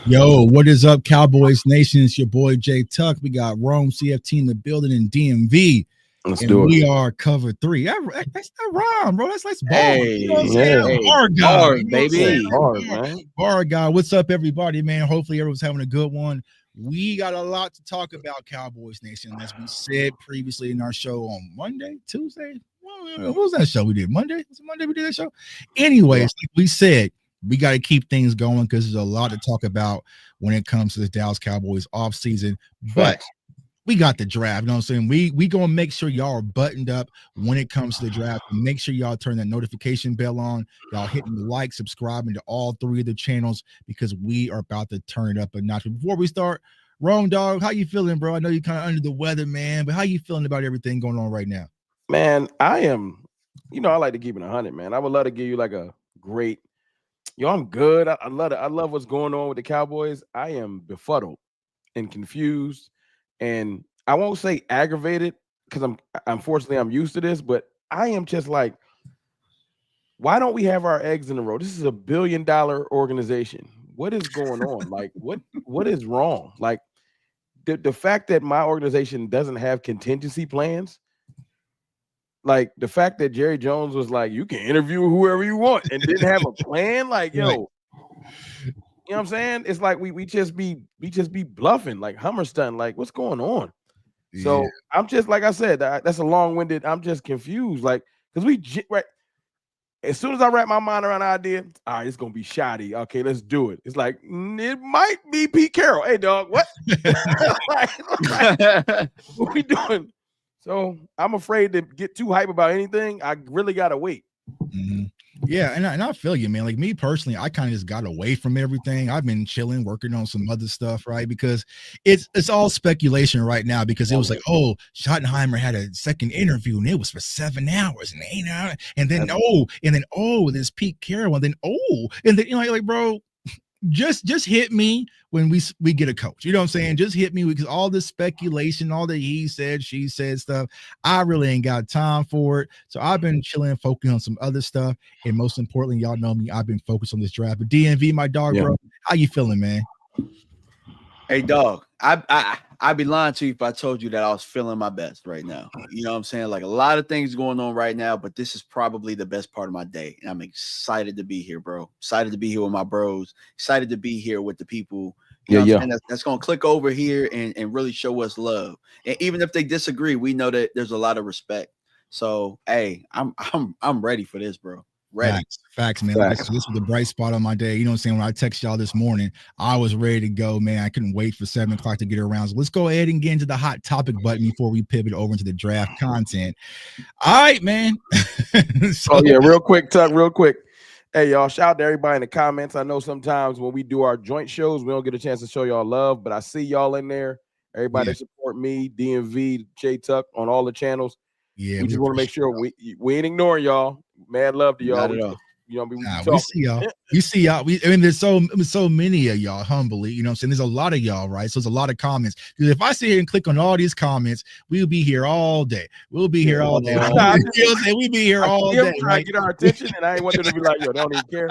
Yo, what is up, Cowboys Nation? It's your boy Jay Tuck. We got Rome CFT in the building in DMV. Let's And do it. we are cover 3. That's not rhyme, bro. That's bar. Hey, You know what I'm Yeah. saying? hey, Bar guy. bar, You know what I'm saying? baby. Hard, man. Bar guy. What's up, everybody, man? Hopefully everyone's having a good one. We got a lot to talk about, Cowboys Nation. As we said previously in our show on Monday, Tuesday. What was that show we did? Monday? Was it Monday we did that show? Anyways, like we said, we got to keep things going because there's a lot to talk about when it comes to the Dallas Cowboys offseason. But we got the draft. You know what I'm saying? We gonna make sure y'all are buttoned up when it comes to the draft. Make sure y'all turn that notification bell on. Y'all hitting the like, subscribing to all 3 of the channels because we are about to turn it up a notch. But before we start, Rome Dog, how you feeling, bro? I know you're kind of under the weather, man, but how you feeling about everything going on right now? Man, I am, I like to keep it 100, man. I would love to give you like a great, I'm good. I love it. I love what's going on with the Cowboys. I am befuddled and confused. And I won't say aggravated because unfortunately I'm used to this, but I am just like, why don't we have our eggs in a row? This is a $1 billion organization. What is going on? Like, what is wrong? Like the fact that my organization doesn't have contingency plans, like the fact that Jerry Jones was like, you can interview whoever you want and didn't have a plan. Like, yo, you know what I'm saying? It's like we just be bluffing, like Hummerstun. Like, what's going on? Yeah. So I'm just, like I said, that's a long-winded. I'm just confused, like, because right. As soon as I wrap my mind around the idea, all right, it's gonna be shoddy. Okay, let's do it. It's like it might be Pete Carroll. Hey, dog, what? What we doing? So I'm afraid to get too hype about anything. I really gotta wait. Mm-hmm. Yeah, and I feel you, man. Like me personally, I kind of just got away from everything. I've been chilling, working on some other stuff, right? Because it's all speculation right now. Because it was like, oh, Schottenheimer had a second interview, and it was for 7 hours and 8 hours, and then there's Pete Carroll, and then and then like bro. Just hit me when we get a coach. You know what I'm saying? Just hit me because all this speculation, all the he said, she said stuff, I really ain't got time for it. So I've been chilling, focusing on some other stuff. And most importantly, y'all know me, I've been focused on this draft. But DMV, my dog, bro, how you feeling, man? Hey, dog, I'd be lying to you if I told you that I was feeling my best right now. You know what I'm saying? Like a lot of things going on right now, but this is probably the best part of my day. And I'm excited to be here, bro. Excited to be here with my bros. Excited to be here with the people. You know that's going to click over here and really show us love. And even if they disagree, we know that there's a lot of respect. So, hey, I'm ready for this, bro. Ready. Facts, man. Like this was the bright spot on my day. You know what I'm saying? When I text y'all this morning, I was ready to go, man. I couldn't wait for 7 o'clock to get around. So let's go ahead and get into the hot topic button before we pivot over into the draft content. All right, man. Real quick, Tuck, real quick. Hey, y'all, shout out to everybody in the comments. I know sometimes when we do our joint shows, we don't get a chance to show y'all love, but I see y'all in there. Everybody that support me, DMV, J Tuck on all the channels. Yeah, we just want to make sure we ain't ignoring y'all. Mad love to y'all. We see y'all. We see y'all. There's so many of y'all, humbly. You know what I'm saying? There's a lot of y'all, right? So there's a lot of comments. Because if I sit here and click on all these comments, we'll be here all day. We'll be here all day. You know what I'm saying? We'll be here all day. Trying to get our attention, and I ain't want them to be like, yo, they don't even care.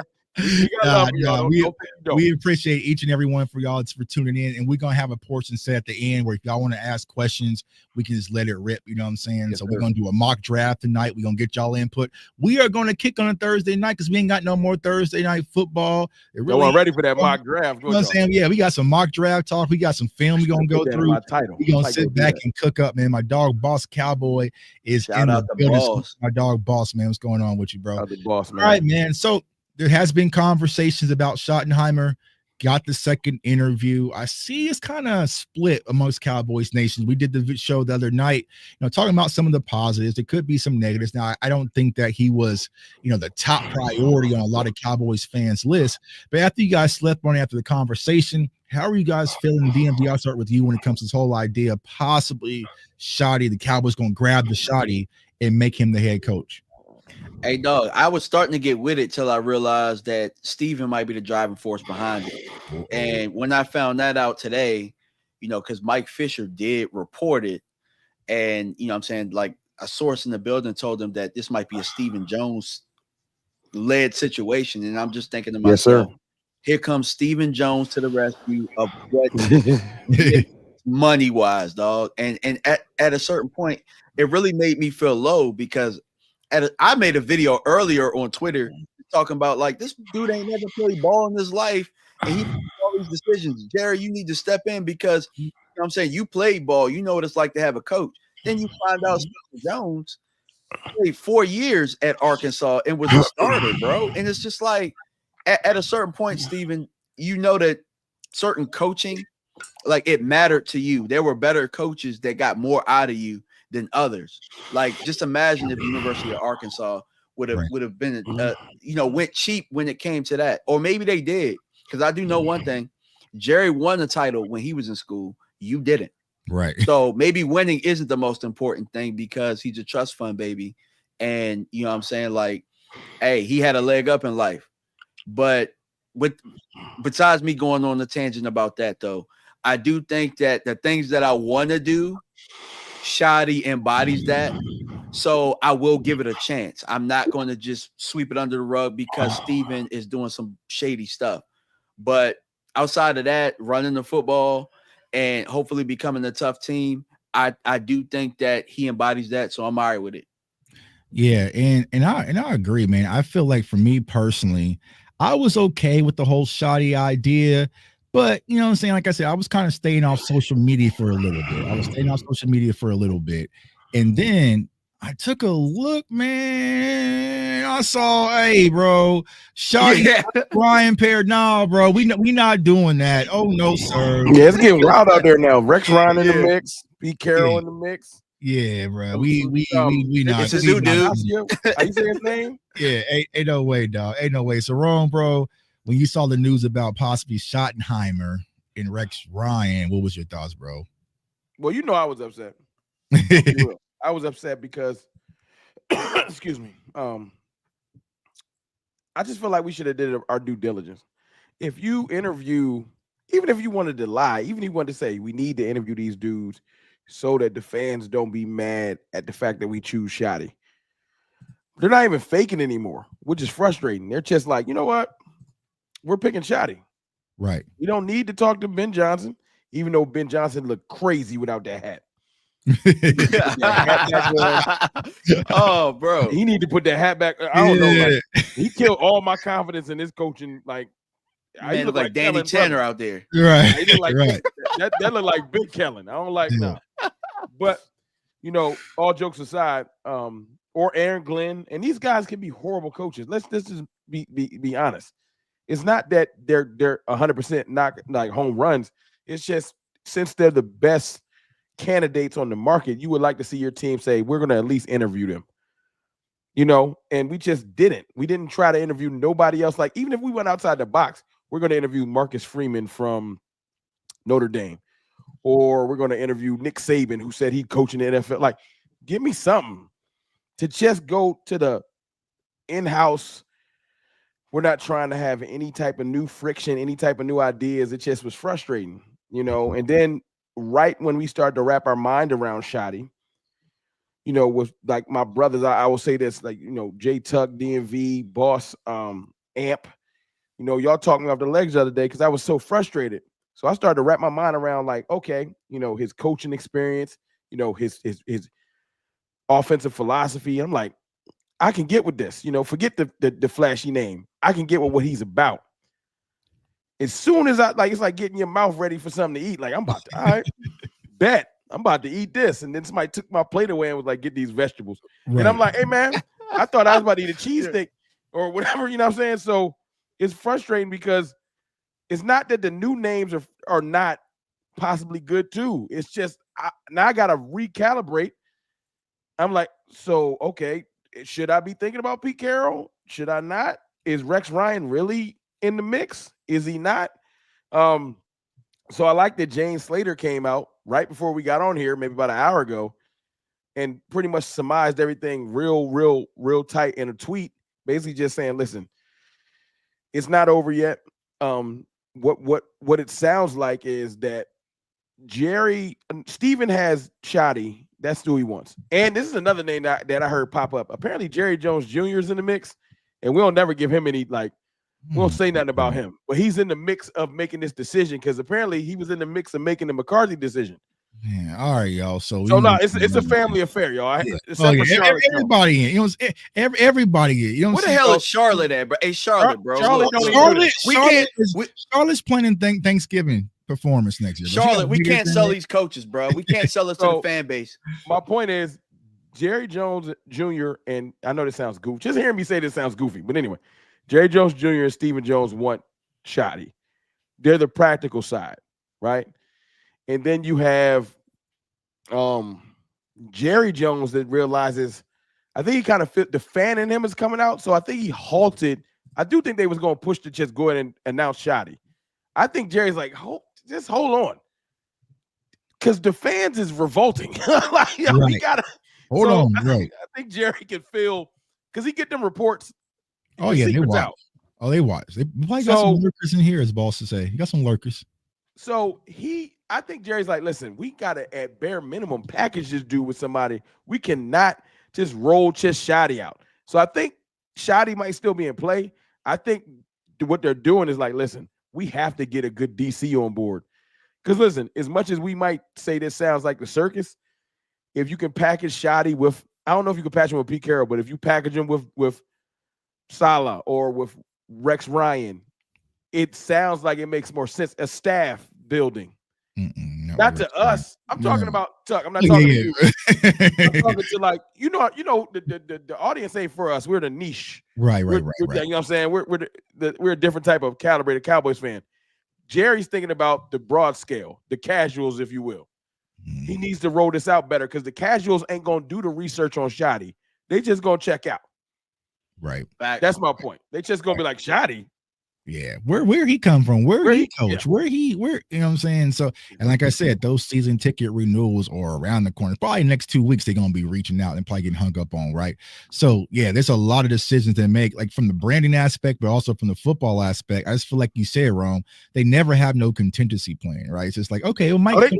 We appreciate each and every one for y'all for tuning in, and we're gonna have a portion set at the end where if y'all want to ask questions, we can just let it rip. You know what I'm saying? Yes, so we're gonna do a mock draft tonight. We're gonna get y'all input. We are gonna kick on a Thursday night because we ain't got no more Thursday night football. Really, ready for that mock draft. You know what I'm saying? Yeah, we got some mock draft talk. We got some film we're gonna go through. We're gonna sit back and cook up, man. My dog Boss Cowboy is in the building. My dog Boss, man. What's going on with you, bro? Boss, man. All right, man. So there has been conversations about Schottenheimer, got the second interview. I see it's kind of split amongst Cowboys Nations. We did the show the other night, talking about some of the positives. There could be some negatives. Now, I don't think that he was, the top priority on a lot of Cowboys fans' lists. But after you guys slept on after the conversation, how are you guys feeling? DMV, I'll start with you when it comes to this whole idea of possibly Shoddy, the Cowboys going to grab the Shoddy and make him the head coach. Hey, dog, I was starting to get with it till I realized that Steven might be the driving force behind it. And when I found that out today, because Mike Fisher did report it, and, I'm saying, like, a source in the building told him that this might be a Stephen Jones-led situation. And I'm just thinking to myself, Here comes Stephen Jones to the rescue of what money wise, dog. And at a certain point, it really made me feel low because I made a video earlier on Twitter talking about like this dude ain't never played ball in his life, and he makes all these decisions. Jerry, you need to step in because you know what I'm saying, you played ball, you know what it's like to have a coach. Then you find out Stephen Jones played 4 years at Arkansas and was a starter, bro. And it's just like at a certain point, Stephen, you know that certain coaching, like it mattered to you. There were better coaches that got more out of you than others. Like just imagine if the University of Arkansas would have been went cheap when it came to that, or maybe they did. Because I do know one thing: Jerry won the title when he was in school. You didn't. Right. So maybe winning isn't the most important thing because he's a trust fund baby, and you know what I'm saying, like, hey, he had a leg up in life. But besides me going on the tangent about that, though, I do think that the things that I want to do, Shadi embodies that. So I will give it a chance. I'm not going to just sweep it under the rug because Steven is doing some shady stuff. But outside of that, running the football and hopefully becoming a tough team, I do think that he embodies that. So I'm all right with it. Yeah, and I agree, man. I feel like for me personally, I was okay with the whole Shadi idea, but you know what I'm saying? Like I said, I was kind of staying off social media for a little bit. And then I took a look, man. I saw, hey, bro, Shadi Ryan paired. Nah, bro, we not doing that. Oh no, sir. Yeah, it's getting wild out there now. Rex Ryan in the mix, Pete Carroll in the mix. Yeah, bro. We not. It's a new dude. How you say his name? Yeah, ain't no way, dog. Ain't no way. So, Rome, bro, when you saw the news about possibly Schottenheimer and Rex Ryan, what was your thoughts, bro? Well, you know I was upset. I was upset because, excuse me, I just feel like we should have did our due diligence. If you interview, even if you wanted to lie, even if you wanted to say we need to interview these dudes so that the fans don't be mad at the fact that we choose Shadi. They're not even faking anymore, which is frustrating. They're just like, you know what? We're picking Shadi. Right. We don't need to talk to Ben Johnson, even though Ben Johnson looked crazy without that hat. Oh, bro. He need to put that hat back. I don't know. Like, he killed all my confidence in his coaching. Like, I look like Danny Kellen Tanner brother. out there. Right. He look like right. that look like Big Kellen. I don't like that. But you know, all jokes aside, or Aaron Glenn, and these guys can be horrible coaches. Let's just be honest. It's not that they're 100% not like home runs. It's just since they're the best candidates on the market, you would like to see your team say, we're going to at least interview them. You know, and we just didn't. We didn't try to interview nobody else. Like, even if we went outside the box, we're going to interview Marcus Freeman from Notre Dame. Or we're going to interview Nick Saban, who said he'd coach in the NFL. Like, give me something to just go to the in-house. We're not trying to have any type of new friction, any type of new ideas. It just was frustrating, you know. And then right when we started to wrap our mind around Shadi, you know, with like my brothers, I will say this, like, you know, J Tuck, DMV, Boss, Amp, you know, y'all talking off the legs the other day because I was so frustrated. So I started to wrap my mind around like, okay, you know, his coaching experience, you know, his offensive philosophy. I'm like, I can get with this, you know, forget the flashy name. I can get with what he's about. As soon as it's like getting your mouth ready for something to eat. Like, I'm about to, all right, bet I'm about to eat this. And then somebody took my plate away and was like, get these vegetables. Right. And I'm like, hey man, I thought I was about to eat a cheesesteak or whatever, you know what I'm saying? So it's frustrating because it's not that the new names are not possibly good too. It's just now I got to recalibrate. I'm like, so, okay, should I be thinking about Pete Carroll? Should I not? Is Rex Ryan really in the mix? Is he not? So I like that Jane Slater came out right before we got on here, maybe about an hour ago, and pretty much surmised everything real tight in a tweet, basically just saying, listen, it's not over yet. What it sounds like is that Steven has Shadi. That's who he wants. And this is another name that I heard pop up. Apparently Jerry Jones Jr. is in the mix, and we'll never give him any like We won't say nothing about him, but he's in the mix of making this decision because apparently he was in the mix of making the McCarthy decision. Yeah, all right, y'all. So no, it's a family affair, y'all. Yeah. Everybody in. You know, everybody in. You know what the hell is Charlotte at, bro? Hey, Charlotte, bro. Charlotte's planning Thanksgiving performance next year. Charlotte, we can't sell these coaches, bro. We can't sell us to the fan base. My point is, Jerry Jones Jr. and I know this sounds goofy. Just hearing me say this sounds goofy, but anyway, Jerry Jones Jr. and Stephen Jones want Shotty. They're the practical side, right? And then you have Jerry Jones that realizes, I think he kind of fit the fan in him is coming out. So I think he halted. I do think they was going to push to just go ahead and announce Shotty. I think Jerry's like, just hold on. Because the fans is revolting. Like, we got to hold on. Right. I think Jerry can feel, because he get them reports. Oh, yeah, they watch. Oh, they watch. They probably got some lurkers in here, as boss to say. You got some lurkers. So I think Jerry's like, listen, we got to at bare minimum package this dude with somebody. We cannot just roll Shotty out. So I think Shotty might still be in play. I think what they're doing is like, listen, we have to get a good DC on board. Because listen, as much as we might say this sounds like the circus, if you can package Shotty with, I don't know if you can package him with Pete Carroll, but if you package him with Salah or with Rex Ryan, it sounds like it makes more sense. A staff building. Not to us. I'm talking about Tuck. I'm not talking to you. I'm talking to, like, you know, the audience ain't for us. We're the niche. Right. You know what I'm saying? We're a different type of calibrated Cowboys fan. Jerry's thinking about the broad scale, the casuals, if you will. He needs to roll this out better because the casuals ain't gonna do the research on Shotty. They just gonna check out. Right. That's my point. They just gonna be like, Shotty. Yeah, where he come from, where he coach, where you know what I'm saying? So, and like I said, those season ticket renewals are around the corner. Probably next 2 weeks they're gonna be reaching out and probably getting hung up on, right? So yeah, there's a lot of decisions they make, like from the branding aspect, but also from the football aspect. I just feel like you said, Rome, they never have no contingency plan, right? It's just like, okay, well, Mike,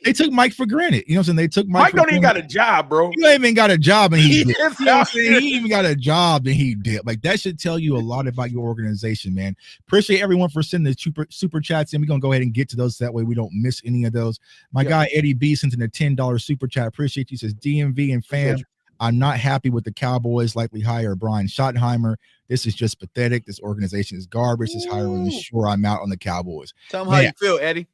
they took Mike for granted. You know what I'm saying? They took Mike don't even got a job, bro. You ain't even got a job and he did. You know what I'm saying? He even got a job and he did. Like, that should tell you a lot about your organization, man. Appreciate everyone for sending the super chats in. We're gonna go ahead and get to those, that way we don't miss any of those. My guy Eddie B sent in a $10 super chat. Appreciate you. Says DMV and fam, I'm not happy with the Cowboys likely hire Brian Schottenheimer. This is just pathetic. This organization is garbage. This hiring is sure I'm out on the Cowboys. Tell them how you feel, Eddie.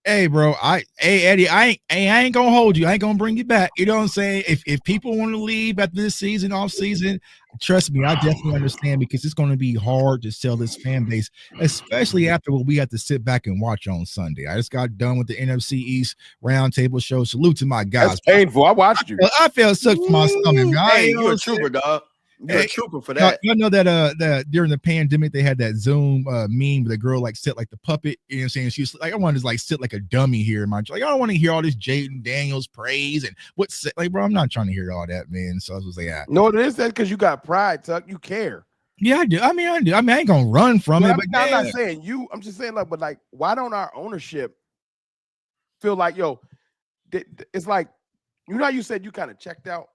Hey, bro. Eddie, I ain't gonna hold you. I ain't gonna bring you back. You know what I'm saying? If people want to leave after this season, off season, trust me, I definitely understand, because it's gonna be hard to sell this fan base, especially after what we have to sit back and watch on Sunday. I just got done with the NFC East roundtable show. Salute to my guys. That's painful. I watched you. I felt sick for my stomach. Hey, you're a trooper, dog. You're a trooper for that. You know that during the pandemic they had that Zoom meme where the girl like sit like the puppet. You know what I'm saying? She's like, I want to like sit like a dummy here in my, like, I don't want to hear all this Jaden Daniels praise and what's like, bro. I'm not trying to hear all that, man. So I was like, no, it is that because you got pride, Tuck. You care. Yeah, I do. I mean, I ain't gonna run from it. But I'm not saying you. I'm just saying, like, but like, why don't our ownership feel like, yo, it's like, you know how you said you kind of checked out.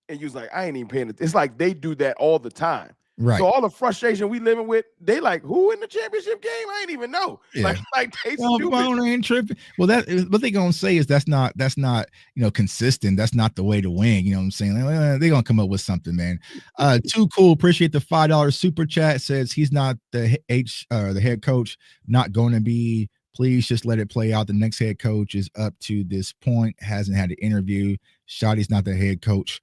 And you was like, I ain't even paying it. It's like they do that all the time. Right. So all the frustration we living with, they like, who in the championship game? I ain't even know. Yeah. Like they stupid. Ain't tripping. Well, that what they gonna say is that's not consistent. That's not the way to win. You know what I'm saying? They're gonna come up with something, man. Too cool. Appreciate the $5 super chat. Says he's not the head coach. Not going to be. Please just let it play out. The next head coach is up to this point. Hasn't had an interview. Shotty's not the head coach.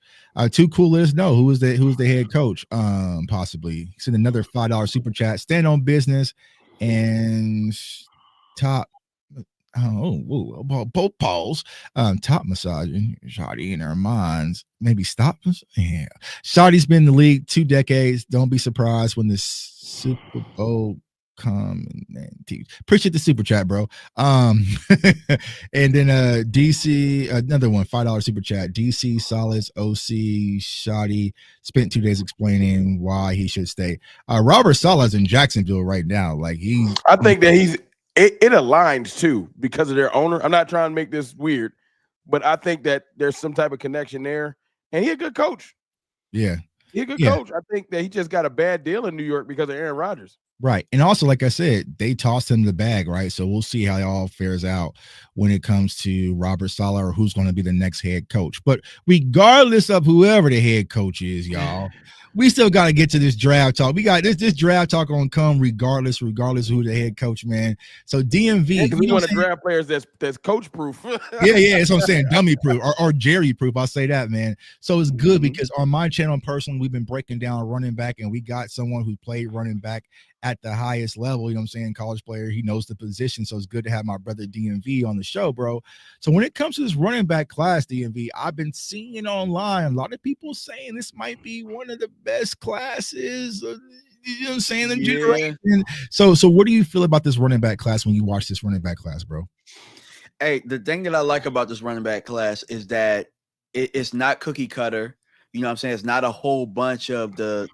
Too cool. Let us know who's the head coach. Possibly. Send another $5 super chat. Stand on business and top. Both Pauls. Top massaging Shotty in our minds. Maybe stop. Yeah. Shotty's been in the league 2 decades. Don't be surprised when this Super Bowl come and appreciate the super chat, bro. And then DC, another one, $5 super chat. DC Solace OC Shotty spent 2 days explaining why he should stay. Robert Saleh's in Jacksonville right now. Like I think that it aligns too because of their owner. I'm not trying to make this weird, but I think that there's some type of connection there, and he's a good coach. Yeah, he's a good coach. I think that he just got a bad deal in New York because of Aaron Rodgers. Right. And also, like I said, they tossed him the bag, right? So we'll see how it all fares out when it comes to Robert Saleh or who's going to be the next head coach. But regardless of whoever the head coach is, y'all, we still got to get to this draft talk. We got this draft talk on come regardless of who the head coach, man. So DMV. Because we want to draft players that's coach proof. Yeah, that's what I'm saying. Dummy proof or Jerry proof. I'll say that, man. So it's good because on my channel personally, we've been breaking down running back, and we got someone who played running back at the highest level, you know what I'm saying, college player. He knows the position, so it's good to have my brother DMV on the show, bro. So when it comes to this running back class, DMV, I've been seeing online a lot of people saying this might be one of the best classes, you know what I'm saying, in generation. So what do you feel about this running back class when you watch this running back class, bro? Hey, the thing that I like about this running back class is that it's not cookie cutter. You know what I'm saying? It's not a whole bunch of the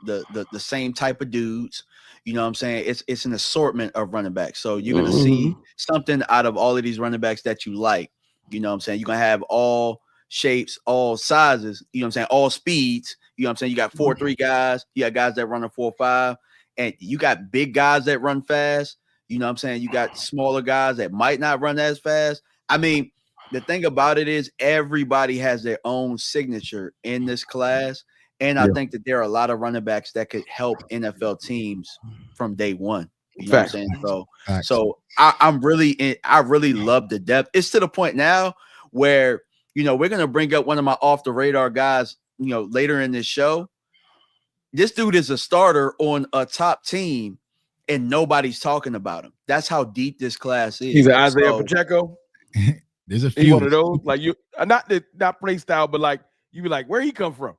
same type of dudes. You know what I'm saying? It's an assortment of running backs. So you're going to see something out of all of these running backs that you like. You know what I'm saying? You're going to have all shapes, all sizes, you know what I'm saying? All speeds. You know what I'm saying? You got 4.3 guys. You got guys that run a 4.5. And you got big guys that run fast. You know what I'm saying? You got smaller guys that might not run as fast. I mean, the thing about it is everybody has their own signature in this class. And I think that there are a lot of running backs that could help NFL teams from day one. You know what I'm saying? So I really love the depth. It's to the point now where, you know, we're going to bring up one of my off the radar guys, you know, later in this show. This dude is a starter on a top team and nobody's talking about him. That's how deep this class is. He's an Isaiah Pacheco. There's a He's few one of those, like you, not play style, but like you be like, where he come from?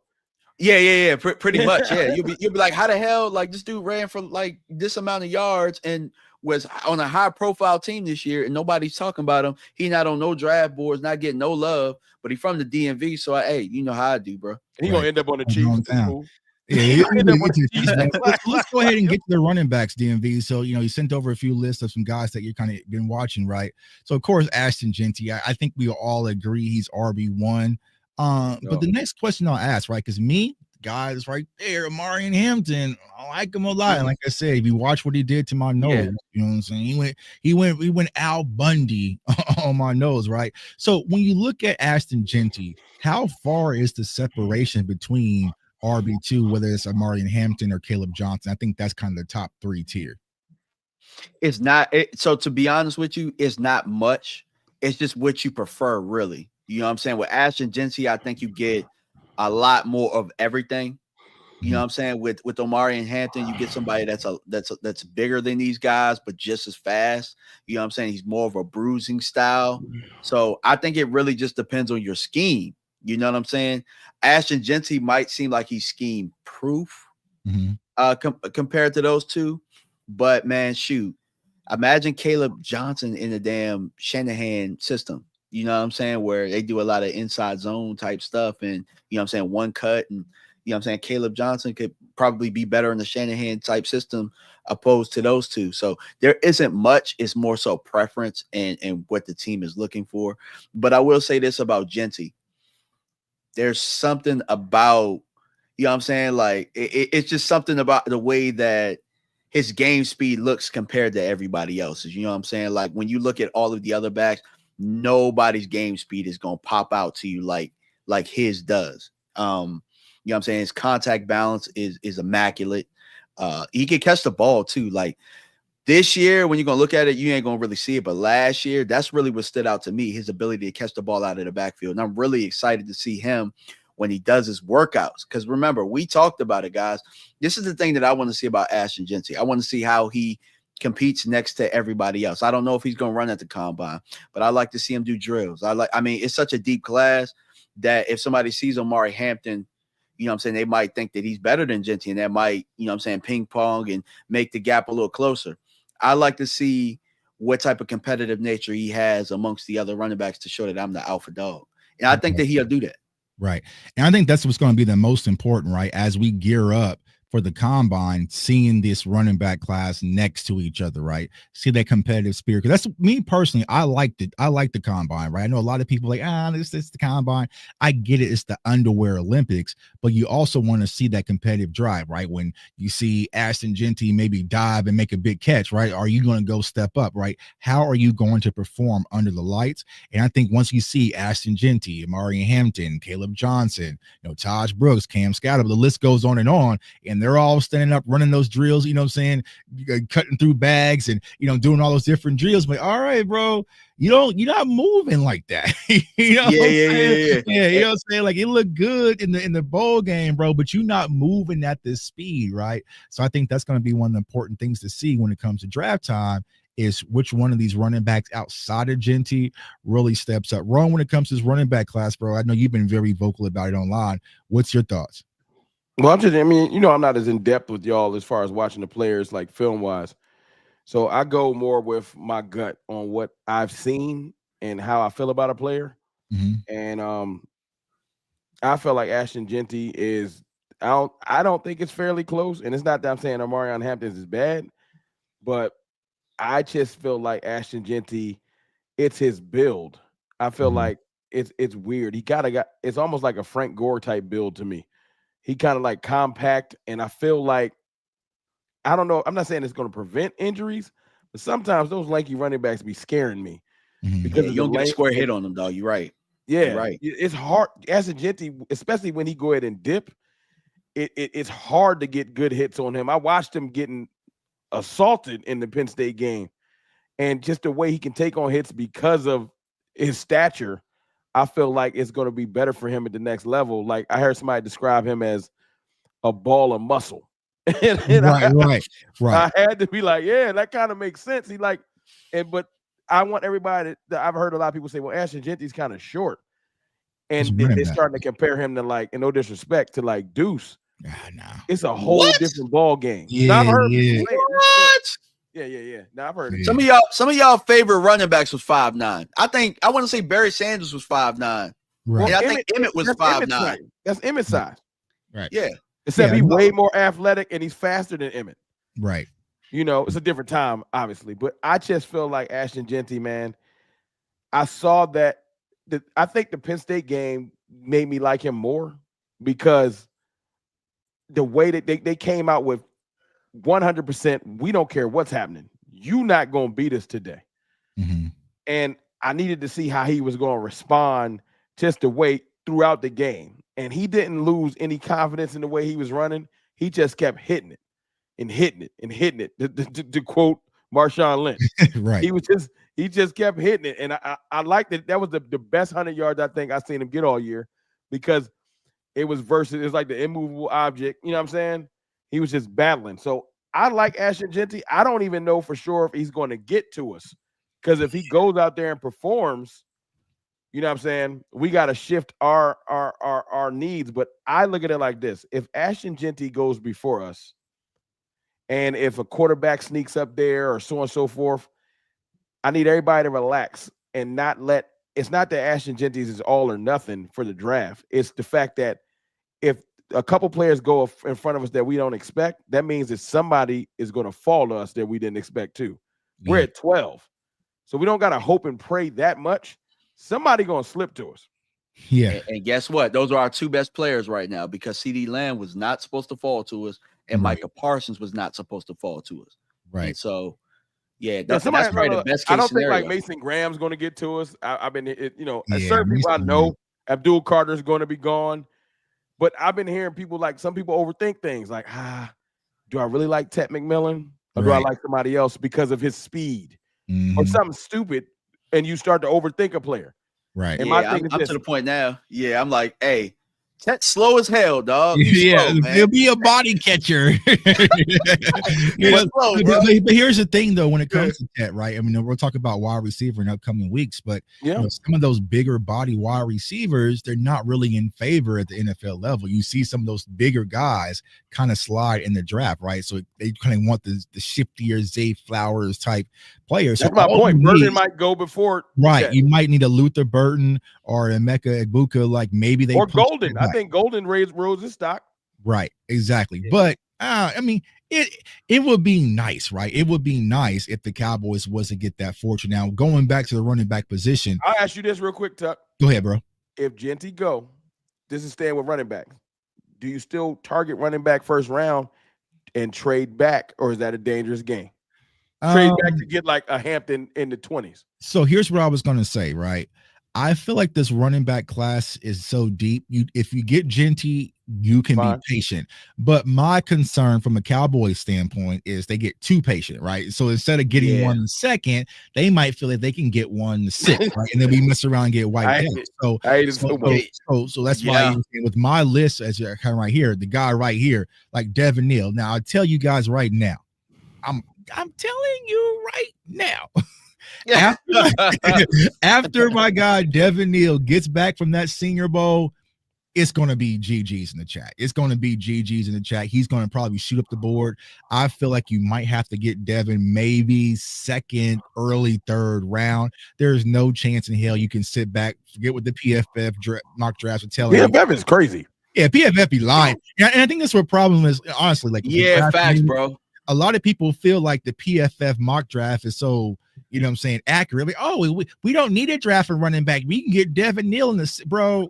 Yeah. Pretty much. Yeah. You'll be like, how the hell? Like this dude ran for like this amount of yards and was on a high profile team this year and nobody's talking about him. He not on no draft boards, not getting no love, but he from the DMV. So hey, you know how I do, bro. And he gonna end up on the Chiefs. Yeah, let's go ahead and get to the running backs, DMV. So, you know, you sent over a few lists of some guys that you're kind of been watching, right? So, of course, Ashton Jeanty, I think we all agree he's RB1. But the next question I'll ask, right, because me, guys right there, Amari Hampton, I like him a lot. And like I said, if you watch what he did to my nose, you know what I'm saying? He went Al Bundy on my nose, right? So when you look at Ashton Jeanty, how far is the separation between RB2, whether it's Amari Hampton or Caleb Johnson? I think that's kind of the top 3 tier. It's not so to be honest with you, it's not much. It's just what you prefer, really. You know what I'm saying? With Ashton Jeanty, I think you get a lot more of everything. You know what I'm saying? With Omari Hampton, you get somebody that's bigger than these guys, but just as fast. You know what I'm saying? He's more of a bruising style. So I think it really just depends on your scheme. You know what I'm saying? Ashton Jeanty might seem like he's scheme proof compared to those two. But man, shoot, imagine Caleb Johnson in the damn Shanahan system. You know what I'm saying? Where they do a lot of inside zone type stuff and, you know what I'm saying, one cut. And, you know what I'm saying, Caleb Johnson could probably be better in the Shanahan type system opposed to those two. So there isn't much. It's more so preference and what the team is looking for. But I will say this about Jeanty. There's something about, you know what I'm saying? Like it's just something about the way that his game speed looks compared to everybody else's. You know what I'm saying? Like when you look at all of the other backs, nobody's game speed is going to pop out to you like his does. You know what I'm saying? His contact balance is immaculate. He can catch the ball too. Like this year, when you're going to look at it, you ain't going to really see it. But last year, that's really what stood out to me, his ability to catch the ball out of the backfield. And I'm really excited to see him when he does his workouts. Because remember, we talked about it, guys. This is the thing that I want to see about Ashton Jeanty. I want to see how he competes next to everybody else. I don't know if he's going to run at the combine, but I like to see him do drills. I mean, it's such a deep class that if somebody sees Omari Hampton, you know what I'm saying, they might think that he's better than Jeanty, and that might, you know what I'm saying, ping pong and make the gap a little closer. I like to see what type of competitive nature he has amongst the other running backs to show that I'm the alpha dog. And I think that he'll do that. Right. And I think that's what's going to be the most important, right? As we gear up for the combine, seeing this running back class next to each other, right? See that competitive spirit. Because that's me personally. I liked it. I like the combine, right? I know a lot of people like, this the combine. I get it. It's the underwear Olympics, but you also want to see that competitive drive, right? When you see Ashton Genty maybe dive and make a big catch, right? Are you going to go step up, right? How are you going to perform under the lights? And I think once you see Ashton Genty, Amari Hampton, Caleb Johnson, Taj Brooks, Cam Scatterb, the list goes on, and they're all standing up, running those drills, you know what I'm saying? Cutting through bags and, doing all those different drills. But all right, bro, you're not moving like that. You know what I'm saying? Yeah, you know what I'm saying? Like, it looked good in the bowl game, bro, but you're not moving at this speed, right? So I think that's going to be one of the important things to see when it comes to draft time is which one of these running backs outside of Genty really steps up. Ron, when it comes to this running back class, bro, I know you've been very vocal about it online. What's your thoughts? Well, I'm not as in depth with y'all as far as watching the players like film wise. So I go more with my gut on what I've seen and how I feel about a player. Mm-hmm. And I feel like Ashton Genty is I don't think it's fairly close. And it's not that I'm saying Amarion Hampton is bad, but I just feel like Ashton Genty, it's his build. I feel like it's weird. He kind of got it's almost like a Frank Gore type build to me. He kind of like compact, and I feel like I don't know. I'm not saying it's going to prevent injuries, but sometimes those lanky running backs be scaring me because you don't get a square hit on them, dog. You're right. Yeah, You're right. It's hard. Ashton Genty, especially when he go ahead and dip, it's hard to get good hits on him. I watched him getting assaulted in the Penn State game, and just the way he can take on hits because of his stature, I feel like it's going to be better for him at the next level. Like I heard somebody describe him as a ball of muscle. Right. I had to be like, yeah, that kind of makes sense. But I want everybody I've heard a lot of people say, well, Ashton Genty's kind of short. And they're starting to compare him to like, and no disrespect, to like Deuce. No. It's a whole different ball game. Yeah, I've heard what? Yeah. Now I've heard it. Some of y'all favorite running backs was 5'9". I want to say Barry Sanders was 5'9". Right. And I think Emmett was 5'9". That's Emmett's size. Right. Yeah. Except he's way more athletic and he's faster than Emmett. Right. It's a different time, obviously. But I just feel like Ashton Genty, man, I saw that. I think the Penn State game made me like him more because the way that they came out with 100%, we don't care what's happening. You not going to beat us today. Mm-hmm. And I needed to see how he was going to respond just the way throughout the game. And he didn't lose any confidence in the way he was running. He just kept hitting it and hitting it and hitting it. To quote Marshawn Lynch, right? He just kept hitting it, and I liked it. That was the best 100 yards I think I've seen him get all year because it was it's like the immovable object. You know what I'm saying? He was just battling. So I like Ashton Genty. I don't even know for sure if he's going to get to us because if he goes out there and performs. You know what I'm saying? We got to shift our needs. But I look at it like this. If Ashton Genty goes before us, and if a quarterback sneaks up there or so on and so forth, I need everybody to relax and not let – it's not that Ashton Genty's is all or nothing for the draft. It's the fact that if a couple players go in front of us that we don't expect, that means that somebody is going to fall to us that we didn't expect too. Yeah. We're at 12. So we don't got to hope and pray that much. Somebody gonna slip to us. Yeah. And guess what? Those are our two best players right now because CeeDee Lamb was not supposed to fall to us, and Micah Parsons was not supposed to fall to us. Right. And so, that's probably the best case I don't scenario. think like Mason Graham's going to get to us. I've been, certain people I know, Abdul Carter's going to be gone, but I've been hearing people some people overthink things. Like, do I really like Ted McMillan or do I like somebody else because of his speed or something stupid? And you start to overthink a player. Right. And I'm to the point now. Yeah, I'm like, hey, that's slow as hell, dog. He'll be a body catcher. But here's the thing, though, when it comes to that, right? I mean, we'll talk about wide receiver in upcoming weeks, but some of those bigger body wide receivers, they're not really in favor at the NFL level. You see some of those bigger guys kind of slide in the draft, right? So they kind of want the shiftier Zay Flowers type players. That's my point. Burton might go before. Right. Yeah. You might need a Luther Burton or a Emeka Egbuka, like maybe they or Golden. I think Golden rose his stock. Right. Exactly. Yeah. But I mean, it would be nice, right? It would be nice if the Cowboys was to get that fortune. Now, going back to the running back position. I'll ask you this real quick, Tuck. Go ahead, bro. If Genty go, this is staying with running backs. Do you still target running back first round and trade back, or is that a dangerous game? Trade back to get like a Hampton in the 20s. So here's what I was going to say, right? I feel like this running back class is so deep. If you get Genty, you can be patient. But my concern from a Cowboys standpoint is they get too patient, right? So instead of getting one in the second, they might feel like they can get one in the sixth, right? And then we mess around and get wiped out. So that's why with my list, as you're kind of right here, the guy right here, like Devin Neal. Now I'll tell you guys right now, I'm telling you right now. After my guy Devin Neal gets back from that Senior Bowl, it's going to be GG's in the chat. It's going to be GG's in the chat. He's going to probably shoot up the board. I feel like you might have to get Devin maybe second, early third round. There's no chance in hell you can sit back, forget what the PFF mock drafts are telling you. PFF is crazy. Yeah, PFF be lying. And I think that's what problem is, honestly. Like, facts, bro. A lot of people feel like the PFF mock draft is so, you know what I'm saying, accurate. Like, oh, we don't need a draft for running back. We can get Devin Neal in this, bro.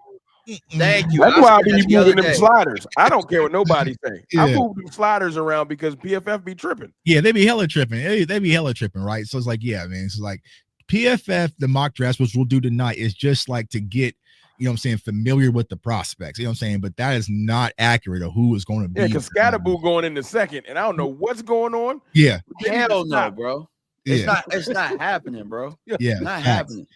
Thank you. That's why I be moving them sliders. I don't care what nobody say. I move them sliders around because PFF be tripping. Yeah, they be hella tripping. They be hella tripping, right? So it's like, yeah, man. It's like PFF, the mock drafts, which we'll do tonight, is just like to get, you know what I'm saying, familiar with the prospects. You know what I'm saying? But that is not accurate of who is going to be. Yeah, because Scatterboo going in the second, and I don't know what's going on. Yeah. Hell no, bro. It's not happening, bro. Yeah. Not happening.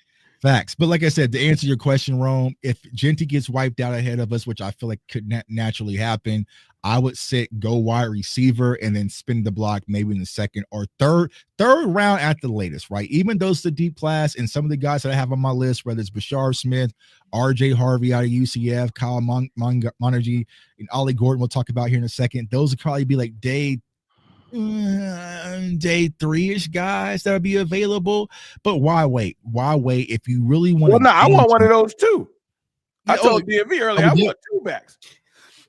Facts. But like I said, to answer your question, Rome, if Genty gets wiped out ahead of us, which I feel like could naturally happen, I would go wide receiver and then spin the block maybe in the second or third round at the latest, right? Even though it's the deep class and some of the guys that I have on my list, whether it's Bashar Smith, RJ Harvey out of UCF, Kyle Monergy, and Ollie Gordon we'll talk about here in a second, those would probably be like day 3-ish guys that'll be available. But why wait if you really want to? Well, no, I want one of those too. I told DMV earlier I want two backs.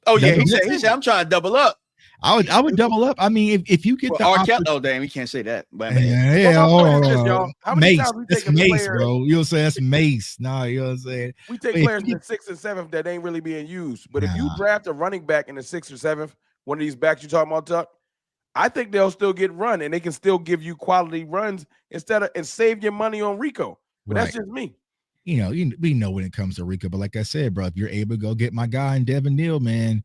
Oh yeah, he said I'm trying to double up. I would double up. I mean, if you get the damn, we can't say that. But Mace, that's Mace, bro. You'll say that's Mace. Nah, you know what I'm saying? We take players in the 6th and 7th that ain't really being used. But if you draft a running back in the 6th or 7th, one of these backs you're talking about, Tuck, I think they'll still get run and they can still give you quality runs and save your money on Rico. But that's just me. You know, we know when it comes to Rico, but like I said, bro, if you're able to go get my guy in Devin Neal, man,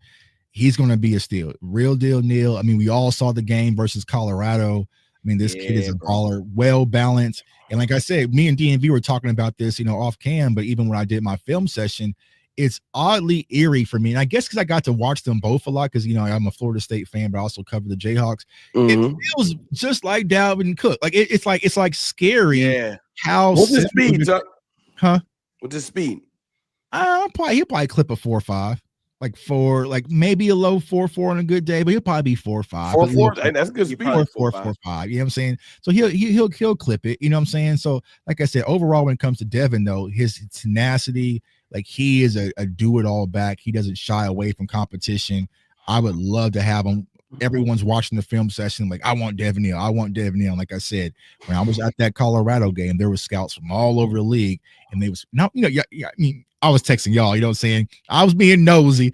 he's going to be a steal. Real deal Neal. I mean, we all saw the game versus Colorado. I mean, this kid is a baller, well balanced. And like I said, me and DMV were talking about this, you know, off cam, but even when I did my film session, it's oddly eerie for me. And I guess because I got to watch them both a lot because, you know, I'm a Florida State fan, but I also cover the Jayhawks. It feels just like Dalvin Cook. Like it's like scary. Yeah. How what's his speed, Tuck? Huh? What's his speed? He'll probably clip a 4.5. Like maybe a low 4.4 on a good day, but he'll probably be 4.5. 4.4, and that's good speed. 4.5. You know what I'm saying? So he'll clip it. You know what I'm saying? So like I said, overall, when it comes to Devin, though, his tenacity, like he is a do-it-all back. He doesn't shy away from competition. I would love to have him. Everyone's watching the film session, like, I want Devin Neal. I want Devin Neal. Like I said, when I was at that Colorado game, there were scouts from all over the league, and they was not, you know, I mean, I was texting y'all, you know what I'm saying? I was being nosy,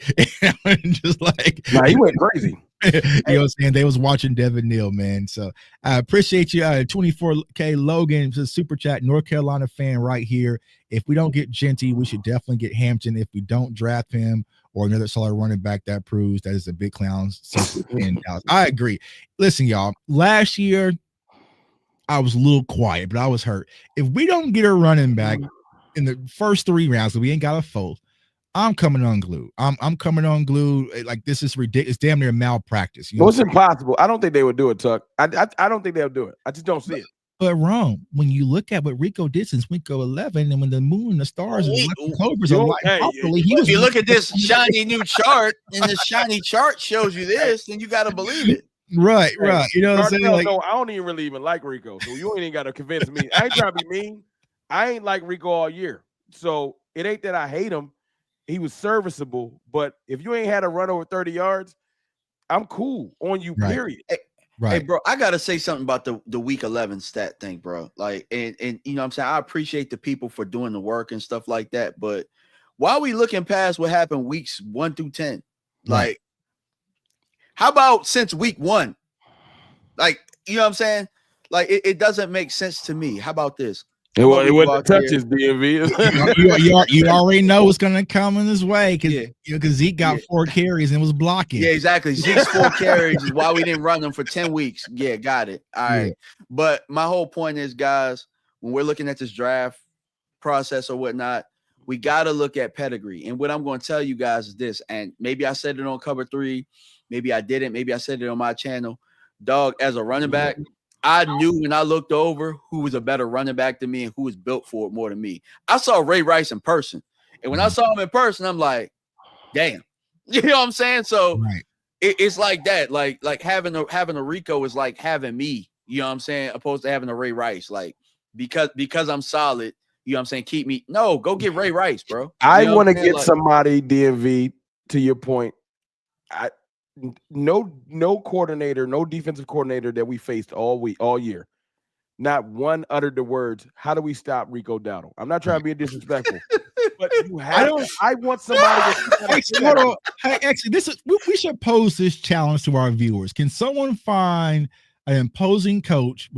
and just like, nah, he went crazy. You know what I'm saying? They was watching Devin Neal, man. So I appreciate you. 24K Logan, a super chat, North Carolina fan right here. If we don't get Genty, we should definitely get Hampton. If we don't draft him or another solid running back, that proves that is a big clown. I agree. Listen, y'all, last year I was a little quiet, but I was hurt. If we don't get a running back in the first 3 rounds, so we ain't got a foe, I'm coming unglued. I'm coming unglued. Like, this is ridiculous. It's damn near malpractice. You know, it's impossible. I don't think they would do it, Tuck. I don't think they'll do it. I just don't see it. But wrong, when you look at what Rico did since week 11, and when the moon and the stars and the clovers are like, if you look at this shiny new chart, and the shiny chart shows you this, then you got to believe it. Right. You know what I'm saying? Like, no, I don't even like Rico, so you ain't even got to convince me. I ain't trying to be mean. I ain't like Rico all year, so it ain't that I hate him. He was serviceable, but if you ain't had a run over 30 yards, I'm cool on you, Right. period. Hey, bro, I gotta say something about the week 11 stat thing, bro. Like, and you know what I'm saying? I appreciate the people for doing the work and stuff like that. But why are we looking past what happened weeks 1 through 10? Like, Right. how about since week 1? Like, you know what I'm saying? Like, it doesn't make sense to me. How about this? It wasn't touches, DMV. you already know what's gonna come in this way because Zeke got 4 carries and was blocking. Yeah, exactly. Zeke's 4 carries is why we didn't run them for 10 weeks. Yeah, got it. All right. But my whole point is, guys, when we're looking at this draft process or whatnot, we got to look at pedigree. And what I'm going to tell you guys is this, and maybe I said it on Cover 3, maybe I didn't, maybe I said it on my channel. Dog, as a running back, I knew when I looked over who was a better running back than me and who was built for it more than me. I saw Ray Rice in person. And when I saw him in person, I'm like, damn. You know what I'm saying? So it's like that. Like having a Rico is like having me, you know what I'm saying, opposed to having a Ray Rice. Like because I'm solid, you know what I'm saying, keep me. No, go get Ray Rice, bro. I want to get somebody, DMV, to your point. No coordinator, no defensive coordinator that we faced all year. Not one uttered the words, how do we stop Rico Dowdle? I'm not trying to be disrespectful, but you have I want somebody to actually, we should pose this challenge to our viewers. Can someone find an imposing coach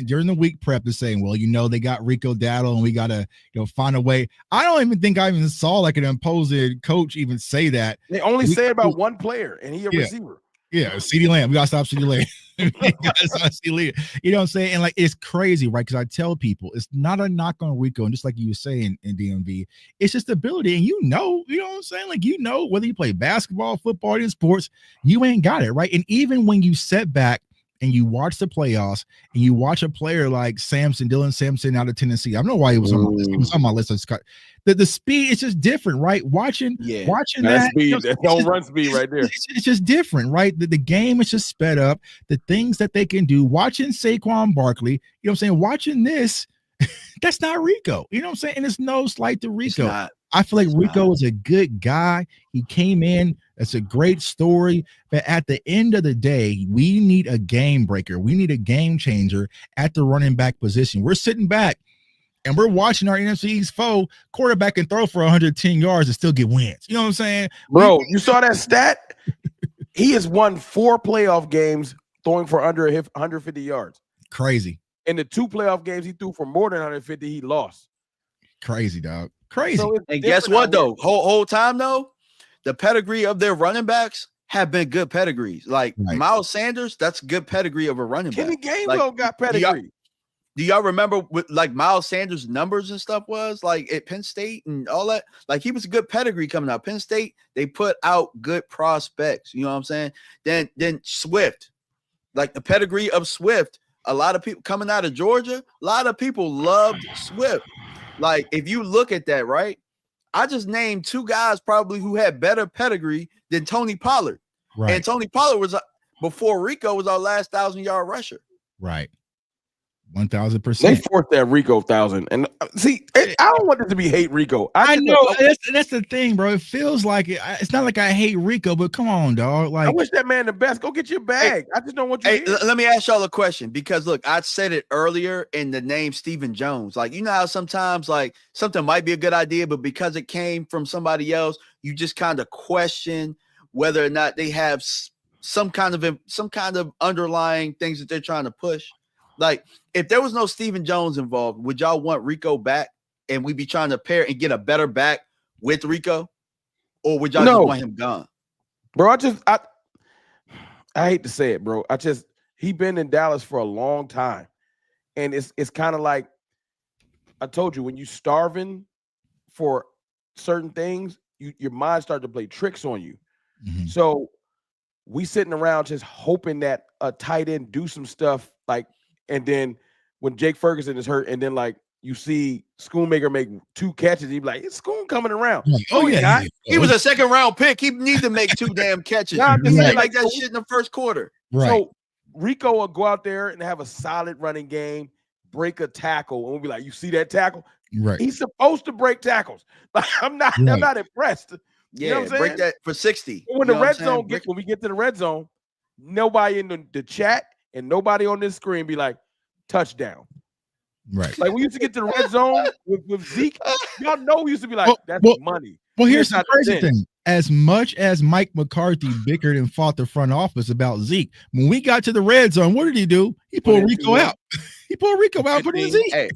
during the week prep to saying, well, they got Rico Dowdle and we gotta find a way. I don't even think I even saw like an imposing coach even say that. They only say it about one player, and he a receiver. Yeah, CeeDee Lamb. We gotta stop CeeDee Lamb. You know what I'm saying? And like it's crazy, right? Because I tell people it's not a knock on Rico, and just like you were saying in DMV, it's just ability. And you know what I'm saying? Like whether you play basketball, football, or sports, you ain't got it, right? And even when you set back and you watch the playoffs and you watch a player like Dylan Sampson out of Tennessee. I don't know why he was on my list. He was on my list. The speed is just different, right? Watching that speed, that's no run speed right there. It's just different, right? The game is just sped up. The things that they can do. Watching Saquon Barkley, you know what I'm saying? Watching this, that's not Rico. You know what I'm saying? And it's no slight to Rico. I feel like Rico is a good guy. He came in. That's a great story. But at the end of the day, we need a game breaker. We need a game changer at the running back position. We're sitting back and we're watching our NFC East foe quarterback and throw for 110 yards and still get wins. You know what I'm saying? Bro, you saw that stat? He has won 4 playoff games throwing for under 150 yards. Crazy. In the 2 playoff games he threw for more than 150, he lost. Crazy, dog. Crazy. So and guess what, though? Whole time, though, the pedigree of their running backs have been good pedigrees. Like Miles Sanders, that's good pedigree of a running back. Kenny Gainwell got pedigree. Do y'all remember what like Miles Sanders' numbers and stuff was like at Penn State and all that? Like he was a good pedigree coming out. Penn State, they put out good prospects. You know what I'm saying? Then Swift, like the pedigree of Swift. A lot of people coming out of Georgia, a lot of people loved Swift. Like, if you look at that, right? I just named 2 guys probably who had better pedigree than Tony Pollard. Right. And Tony Pollard was, before Rico, was our last 1,000-yard rusher. Right. 1,000%. They forced that Rico 1,000. And see, I don't want it to be hate Rico. I know. That's the thing, bro. It feels like it's not like I hate Rico, but come on, dog. Like, I wish that man the best. Go get your bag. I just don't want you. Let me ask y'all a question, because look, I said it earlier in the name Stephen Jones. Like, you know how sometimes like something might be a good idea, but because it came from somebody else, you just kind of question whether or not they have some kind of underlying things that they're trying to push. Like, if there was no Stephen Jones involved, would y'all want Rico back and we'd be trying to pair and get a better back with Rico? Or would y'all just want him gone? Bro, I hate to say it, bro. He been in Dallas for a long time. And it's kind of like, I told you, when you starving for certain things, your mind starts to play tricks on you. Mm-hmm. So we sitting around just hoping that a tight end do some stuff like. And then when Jake Ferguson is hurt, and then like you see Schoonmaker make 2 catches, he be like, "It's Schoon coming around." Oh yeah, he was a 2nd-round pick. He need to make 2 damn catches. Like that shit in the first quarter. Right. So Rico will go out there and have a solid running game, break a tackle, and we'll be like, "You see that tackle? Right. He's supposed to break tackles." Like, I'm not impressed. Yeah, you know what I'm saying? Break that for 60. When the red zone when we get to the red zone. nobody in the chat and nobody on this screen be like, touchdown. Right. Like we used to get to the red zone with Zeke. Y'all know we used to be like, that's money. Well, here's the crazy thing. As much as Mike McCarthy bickered and fought the front office about Zeke, when we got to the red zone, what did he do? He pulled Rico out. He pulled Rico out for the Zeke. Hey,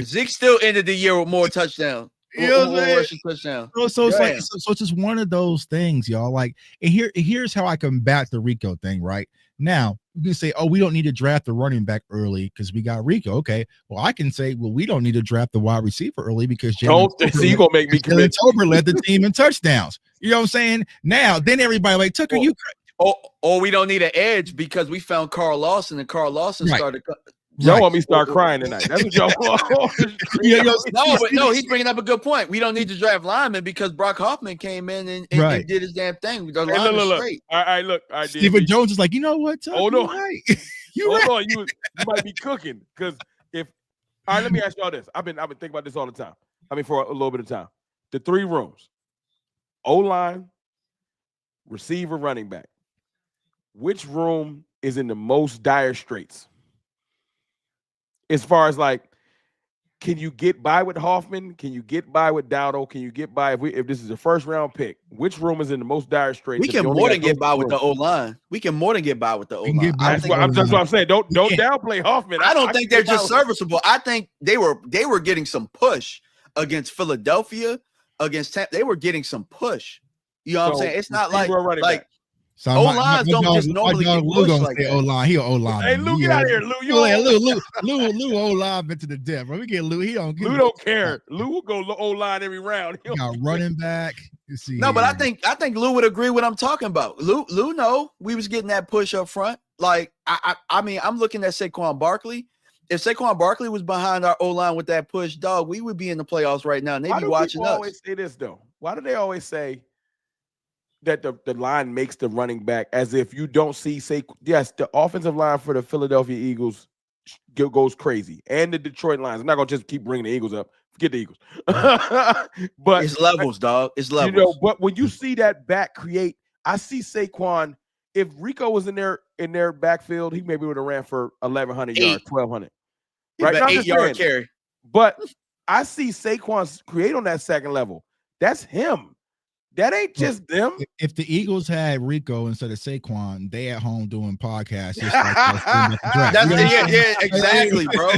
Zeke still ended the year with more touchdowns. You know what I'm rushing touchdown. So it's like so it's just one of those things, y'all. Like, and here's how I combat the Rico thing. Right now, you can say, "Oh, we don't need to draft the running back early because we got Rico." Okay, well, I can say, "Well, we don't need to draft the wide receiver early because Jalen Tober led the team in touchdowns." You know what I'm saying? Now, then everybody like Tucker, or we don't need an edge because we found Carl Lawson and Carl Lawson started. Y'all want me to start crying tonight? That's what y'all want. No, he's bringing up a good point. We don't need to draft linemen because Brock Hoffman came in and did his damn thing. The line is straight. All right, look. Stephen Jones is like, you know what? Hold on. Hold on. You might be cooking because all right, let me ask y'all this. I've been thinking about this all the time. I mean, for a little bit of time. The 3 rooms: O-line, receiver, running back. Which room is in the most dire straits? As far as like, can you get by with Hoffman? Can you get by with Dowdle? Can you get by if this is a first round pick? Which room is in the most dire straits? We can more than get by with the O-line. We can more than get by with the O-line. That's what I'm saying. Don't downplay Hoffman. I don't think they're just serviceable. I think they were getting some push against Philadelphia, against Tampa. They were getting some push. You know what I'm saying? It's not like So O-lines don't just normally get pushed like that. O-line. He O-line. Hey, Lou, get out of here, Lou. Lou O-line into the depth. Bro. We get Lou. Lou don't care. Lou will go O-line every round. He got running back. No, but I think Lou would agree what I'm talking about. Lou, we was getting that push up front. Like I mean, I'm looking at Saquon Barkley. If Saquon Barkley was behind our O-line with that push, dog, we would be in the playoffs right now. And they'd be watching us. Why do people always say this though? Why do they always say that the line makes the running back as if you don't see yes, the offensive line for the Philadelphia Eagles goes crazy, and the Detroit Lions. I'm not gonna just keep bringing the Eagles up. Forget the Eagles, but it's levels, dog. It's levels. You know, but when you see that back create, I see Saquon. If Rico was in their backfield, he maybe would have ran for 1,100 yards, 1,200. Right, 8-yard carry. But I see Saquon create on that second level. That's him. That ain't just them. If the Eagles had Rico instead of Saquon, they at home doing podcasts. Just like exactly, bro.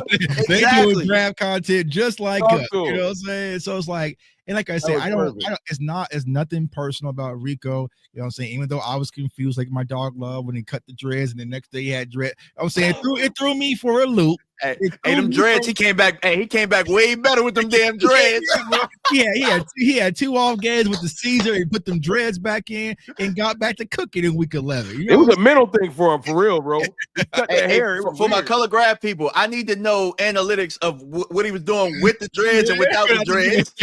They doing draft content just like us. You know what I'm saying? So it's like, and like I said, I don't. It's nothing personal about Rico. You know what I'm saying? Even though I was confused, like my dog Love when he cut the dreads, and the next day he had dread. I'm saying it threw me for a loop. Hey, them dreads, he came back way better with them damn dreads. He had 2 off games with the Caesar. He put them dreads back in and got back to cooking in week 11. You know it was a mental thing for him, for real, bro. He cut the hair. For my color graph people, I need to know analytics of what he was doing with the dreads and without the dreads.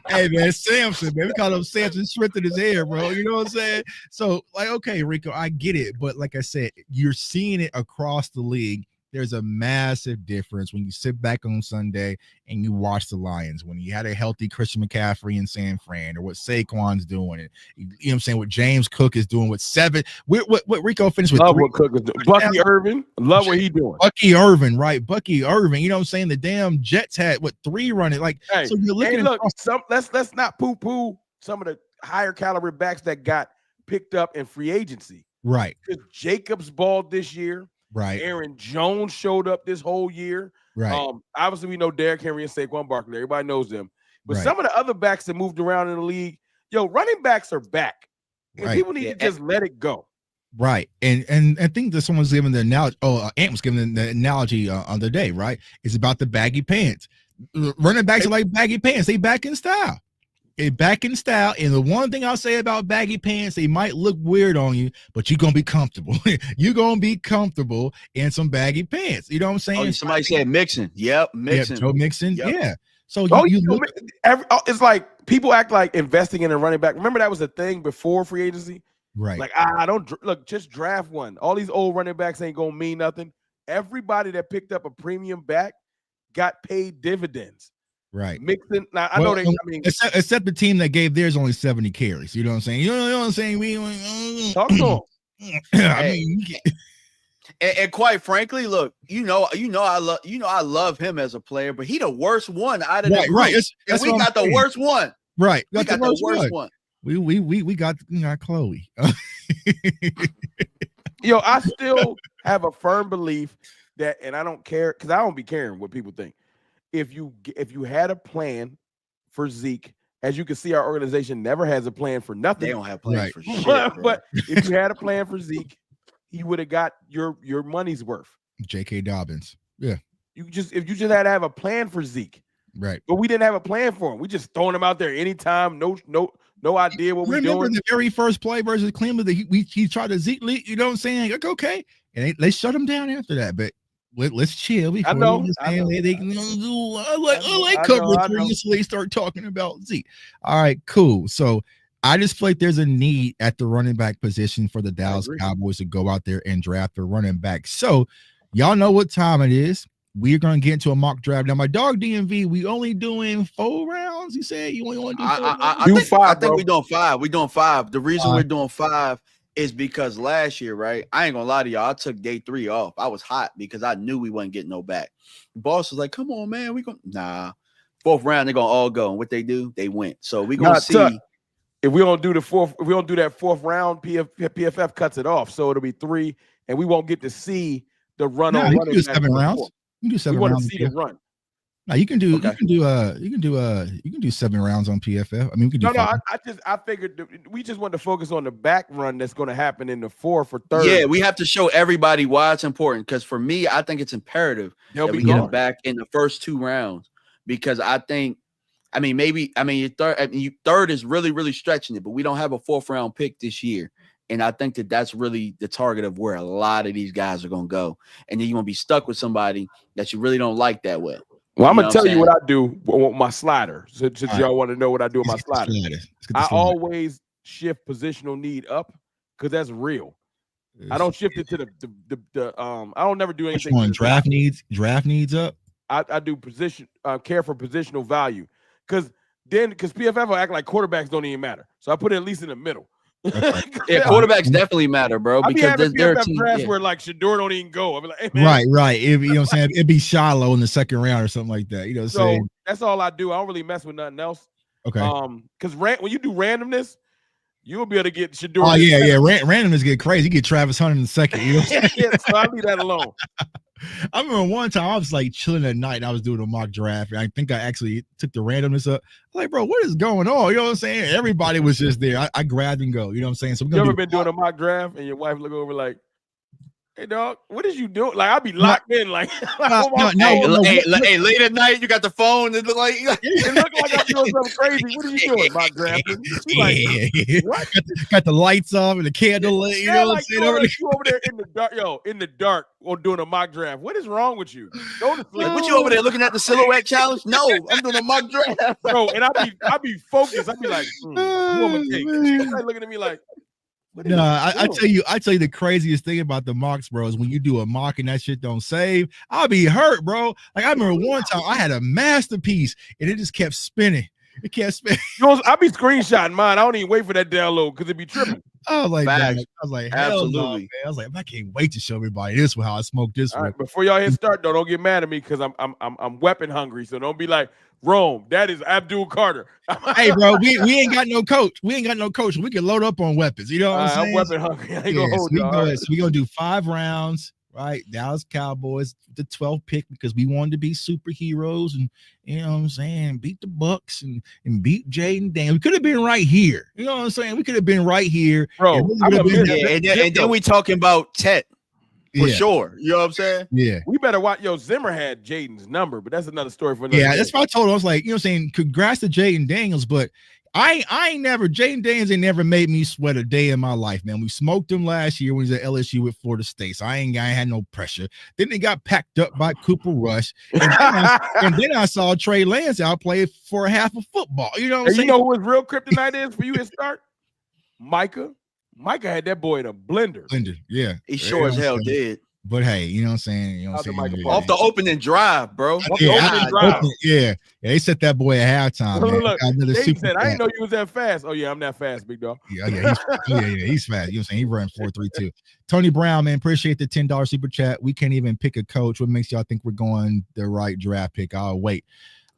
Hey man, Samson, man, we call him Samson Smith in his hair, bro. You know what I'm saying? So, like, okay, Rico, I get it, but like I said, you're seeing it across the league. There's a massive difference when you sit back on Sunday and you watch the Lions, when you had a healthy Christian McCaffrey in San Fran, or what Saquon's doing, and you know what I'm saying, what James Cook is doing with 7. What Rico finished with. Love what Cook is doing. Bucky Irvin, love what he doing. Bucky Irvin, right? Bucky Irvin. You know what I'm saying? The damn Jets had 3 running. Like, hey, so you're looking let's not poo-poo some of the higher caliber backs that got picked up in free agency. Right. Because Jacobs balled this year. Right. Aaron Jones showed up this whole year. Right. Obviously, we know Derrick Henry and Saquon Barkley. Everybody knows them. But some of the other backs that moved around in the league, running backs are back. And people need to just let it go. Right. And I think that someone's giving the analogy. Ant was giving the analogy on the day, right? It's about the baggy pants. Running backs are like baggy pants. They back in style. Back in style. And the one thing I'll say about baggy pants, they might look weird on you, but you're going to be comfortable. You're going to be comfortable in some baggy pants. You know what I'm saying? Somebody said Mixon. Yep, Mixon. Joe Mixon. Yep. Yeah. So it's like people act like investing in a running back. Remember that was a thing before free agency? Right. Like, I don't look, just draft one. All these old running backs ain't going to mean nothing. Everybody that picked up a premium back got paid dividends. Right. Mixon. Now I know they. I mean, except the team that gave theirs only 70 carries. You know what I'm saying? You know what I'm saying? Talk to them. I mean, and quite frankly, look, I love him as a player, but he the worst one out of the group. Right. And we got the worst one. Right. We got the worst one. We got Chloe. Yo, I still have a firm belief that, and I don't care because I don't be caring what people think. If you had a plan for Zeke, as you can see, our organization never has a plan for nothing. They don't have plans for shit. But if you had a plan for Zeke, he would have got your money's worth. J.K. Dobbins. Yeah. If you just had to have a plan for Zeke. Right. But we didn't have a plan for him. We just throwing him out there anytime. No idea what we're doing. Remember the very first play versus Cleveland, he tried to Zeke lead, you know what I'm saying? Like, okay. And they shut him down after that. But let's chill. I know. I like coverage where you start talking about Zeke. All right, cool. So I just feel like there's a need at the running back position for the Dallas Cowboys to go out there and draft a running back. So y'all know what time it is. We're going to get into a mock draft. Now, my dog DMV, we only doing 4 rounds. You said you only want to do 4 rounds? I think we're doing 5. We're doing 5. The reason we're doing 5 is because last year, right? I ain't going to lie to y'all. I took day 3 off. I was hot because I knew we wasn't getting no back. The boss was like, come on, man. Nah. 4th round, they're going to all go. And what they do, they went. So we're going to see. If we don't do that 4th round, PFF cuts it off. So it'll be 3, and we won't get to see the run on running back. 7 rounds. You can do 7 rounds. We want to see the run. No, you can do 7 rounds on PFF. I mean, we can do. I figured we just want to focus on the back run that's going to happen in the 4th or 3rd. Yeah, we have to show everybody why it's important. Because for me, I think it's imperative that we get him back in the first 2 rounds. Because I think, your third is really, really stretching it, but we don't have a 4th round pick this year. And I think that's really the target of where a lot of these guys are going to go. And then you're going to be stuck with somebody that you really don't like that well. Well, I'm going to tell you what I do with my slider. Since y'all want to know what I do with my slider. I always shift positional need up because that's real. I don't shift it to the I don't never do anything. Which one? Draft needs up? I do position care for positional value. Because PFF will act like quarterbacks don't even matter. So I put it at least in the middle. Yeah, quarterbacks definitely matter, bro. Because there are drafts where like Shador don't even go. I'll be like, hey, man. Right. If, you know what I'm saying? It'd be Shiloh in the 2nd round or something like that. You know what I'm saying? That's all I do. I don't really mess with nothing else. Okay. Because when you do randomness, you'll be able to get Shador. Oh yeah. Randomness get crazy. You get Travis Hunter in the 2nd. You know what I'm saying? So I leave that alone. I remember one time I was like chilling at night and I was doing a mock draft. And I think I actually took the randomness up. I'm like, bro, what is going on? You know what I'm saying? Everybody was just there. I grabbed and go. You know what I'm saying? So you ever been doing a mock draft and your wife look over like, hey dog, what is you doing? Like I'll be locked in like hey, late at night, you got the phone. It look like it look like I'm doing something crazy. What are you doing? Mock drafting? Like, what? Got the lights off and the candle lit. You know what I'm saying? You over there in the dark, in the dark or doing a mock draft. What is wrong with you? Go to sleep. What you over there looking at the silhouette challenge? No, I'm doing a mock draft. Bro, and I be focused. I be like, what am I take? She's like looking at me like, no, I tell you the craziest thing about the mocks, bro, is when you do a mock and that shit don't save, I'll be hurt, bro. Like I remember one time I had a masterpiece and it just kept spinning. It kept spinning. I be screenshotting mine. I don't even wait for that download because it be tripping. I was like, absolutely. No, man. I was like, I can't wait to show everybody this one how I smoke this one. Right, before y'all hit start, though, don't get mad at me because I'm weapon hungry. So don't be like, Rome, that is Abdul Carter. Hey, bro, we ain't got no coach. We ain't got no coach. We can load up on weapons. You know what I'm saying? I'm weapon hungry. I ain't gonna hold y'all. So we're gonna do 5 rounds, right? Dallas Cowboys, the 12th pick, because we wanted to be superheroes and you know what I'm saying, beat the Bucks and beat Jaden Daniels. We could have been right here. You know what I'm saying? We could have been right here. Bro, and then we talking about Tet. For sure. You know what I'm saying? Yeah. We better watch. Zimmer had Jaden's number, but that's another story for another day. That's what I told him. I was like, you know what I'm saying? Congrats to Jaden Daniels, but Jaden Daniels ain't never made me sweat a day in my life, man. We smoked him last year when he was at LSU with Florida State, so I had no pressure. Then they got packed up by Cooper Rush, and then I saw Trey Lance out play for half of football. You know what I'm saying? You know who his real kryptonite is for you to start? Micah. Micah had that boy in a blender. Yeah. He sure as hell did. But hey, you know what I'm saying? You know what I'm saying? Off the opening drive, bro. Yeah, they set that boy at halftime, man. Look, they said, I didn't know you was that fast. Oh, yeah, I'm that fast, big dog. Yeah, he's fast. You know what I'm saying? He run 4.32. Tony Brown, man, appreciate the $10 super chat. We can't even pick a coach. What makes y'all think we're going the right draft pick? I'll wait.